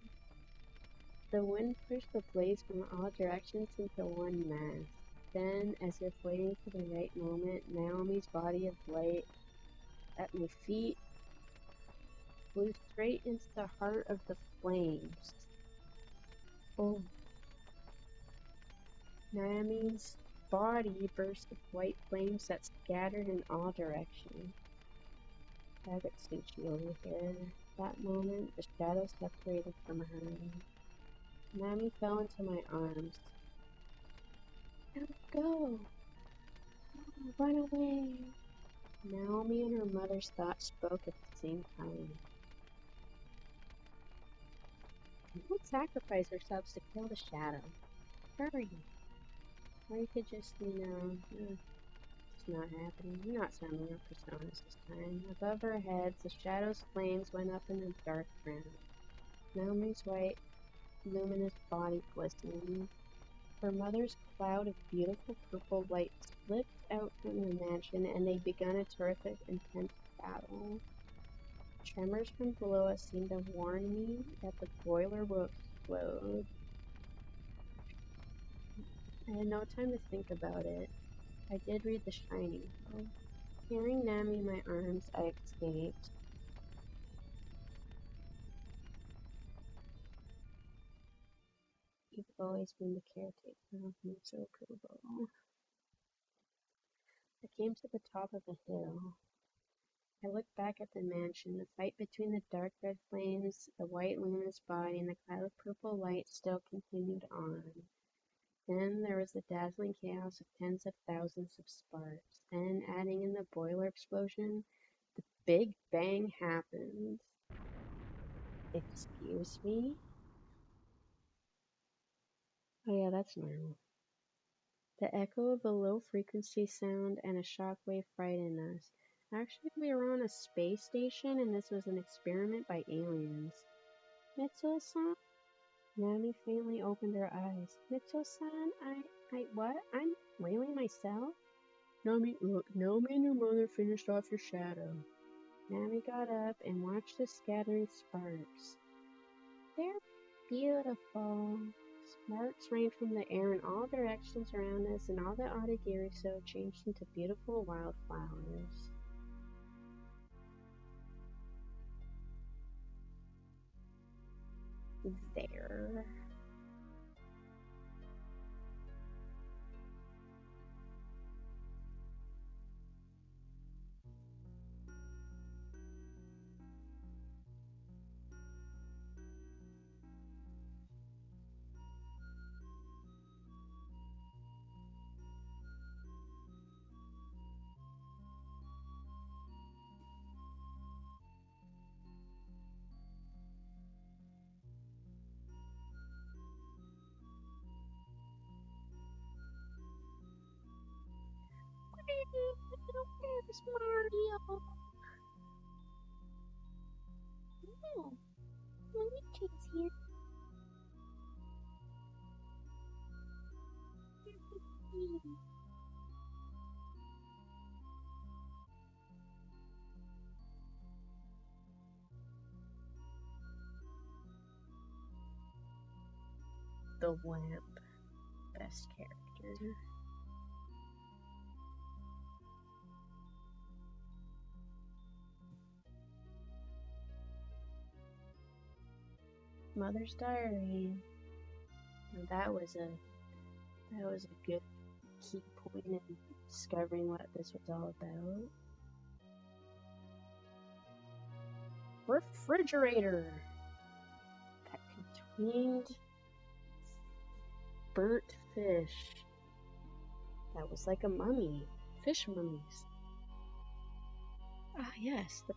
The wind pushed the blaze from all directions into one mass. Then, as if waiting for the right moment, Naomi's body of light at my feet flew straight into the heart of the flames. Oh. Naomi's body burst with white flames that scattered in all directions. Tagatsuchi over here. That moment, the shadow separated from her. Nami fell into my arms. Don't go! Oh, run away! Naomi and her mother's thoughts spoke at the same time. We would sacrifice ourselves to kill the shadow. Hurry! Or you could just, you know, it's not happening. You're not summoning your personas this time. Above our heads, the shadow's flames went up in a dark ground. Naomi's white, luminous body glistening. Her mother's cloud of beautiful purple light slipped out from the mansion, and they began a terrific, intense battle. Tremors from below us seemed to warn me that the boiler will explode. I had no time to think about it. I did read The Shining, though. Carrying Nami in my arms, I escaped. You've always been the caretaker of Mitsuo Kubo. I came to the top of the hill. I looked back at the mansion. The fight between the dark red flames, the white luminous body, and the cloud of purple light still continued on. Then there was the dazzling chaos of tens of thousands of sparks. Then, adding in the boiler explosion, the Big Bang happened. Excuse me? Oh yeah, that's normal. The echo of a low-frequency sound and a shockwave frightened us. Actually, we were on a space station, and this was an experiment by aliens. Mitsuo-san? Nami faintly opened her eyes. Mitsuo-san, what? I'm Rayleigh myself? Nami, look, Naomi and your mother finished off your shadow. Nami got up and watched the scattering sparks. They're beautiful. Sparks rained from the air in all directions around us, and all the Otogirisou changed into beautiful wildflowers. There. Where's Mario? No, Luigi's here. The Lamp. Best character. Mother's Diary. That was a good key point in discovering what this was all about. Refrigerator that contained burnt fish. That was like a mummy. Fish mummies. Ah, yes, the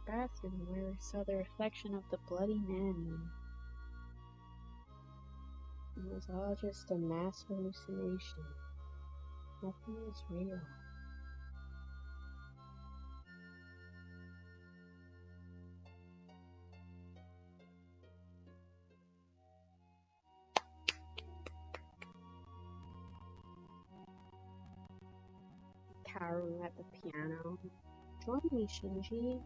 bathroom where we saw the reflection of the bloody Nanny. It was all just a mass hallucination. Nothing is real. Cowering at the piano. Join me, Shinji.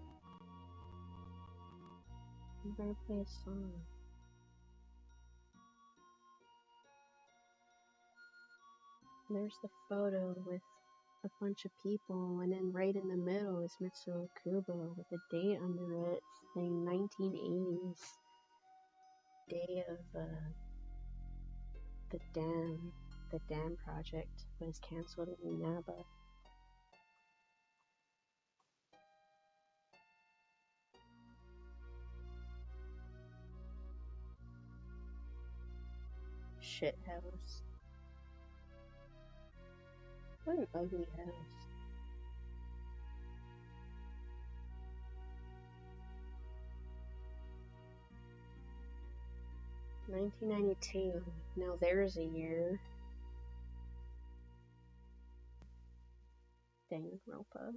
I'm gonna play a song. There's the photo with a bunch of people, and then right in the middle is Mitsuo Kubo with a date under it saying 1980s. Day of the dam project was cancelled in Naba. Shit house. What an ugly house. $1992. Now there's a year. Dang, Ropa.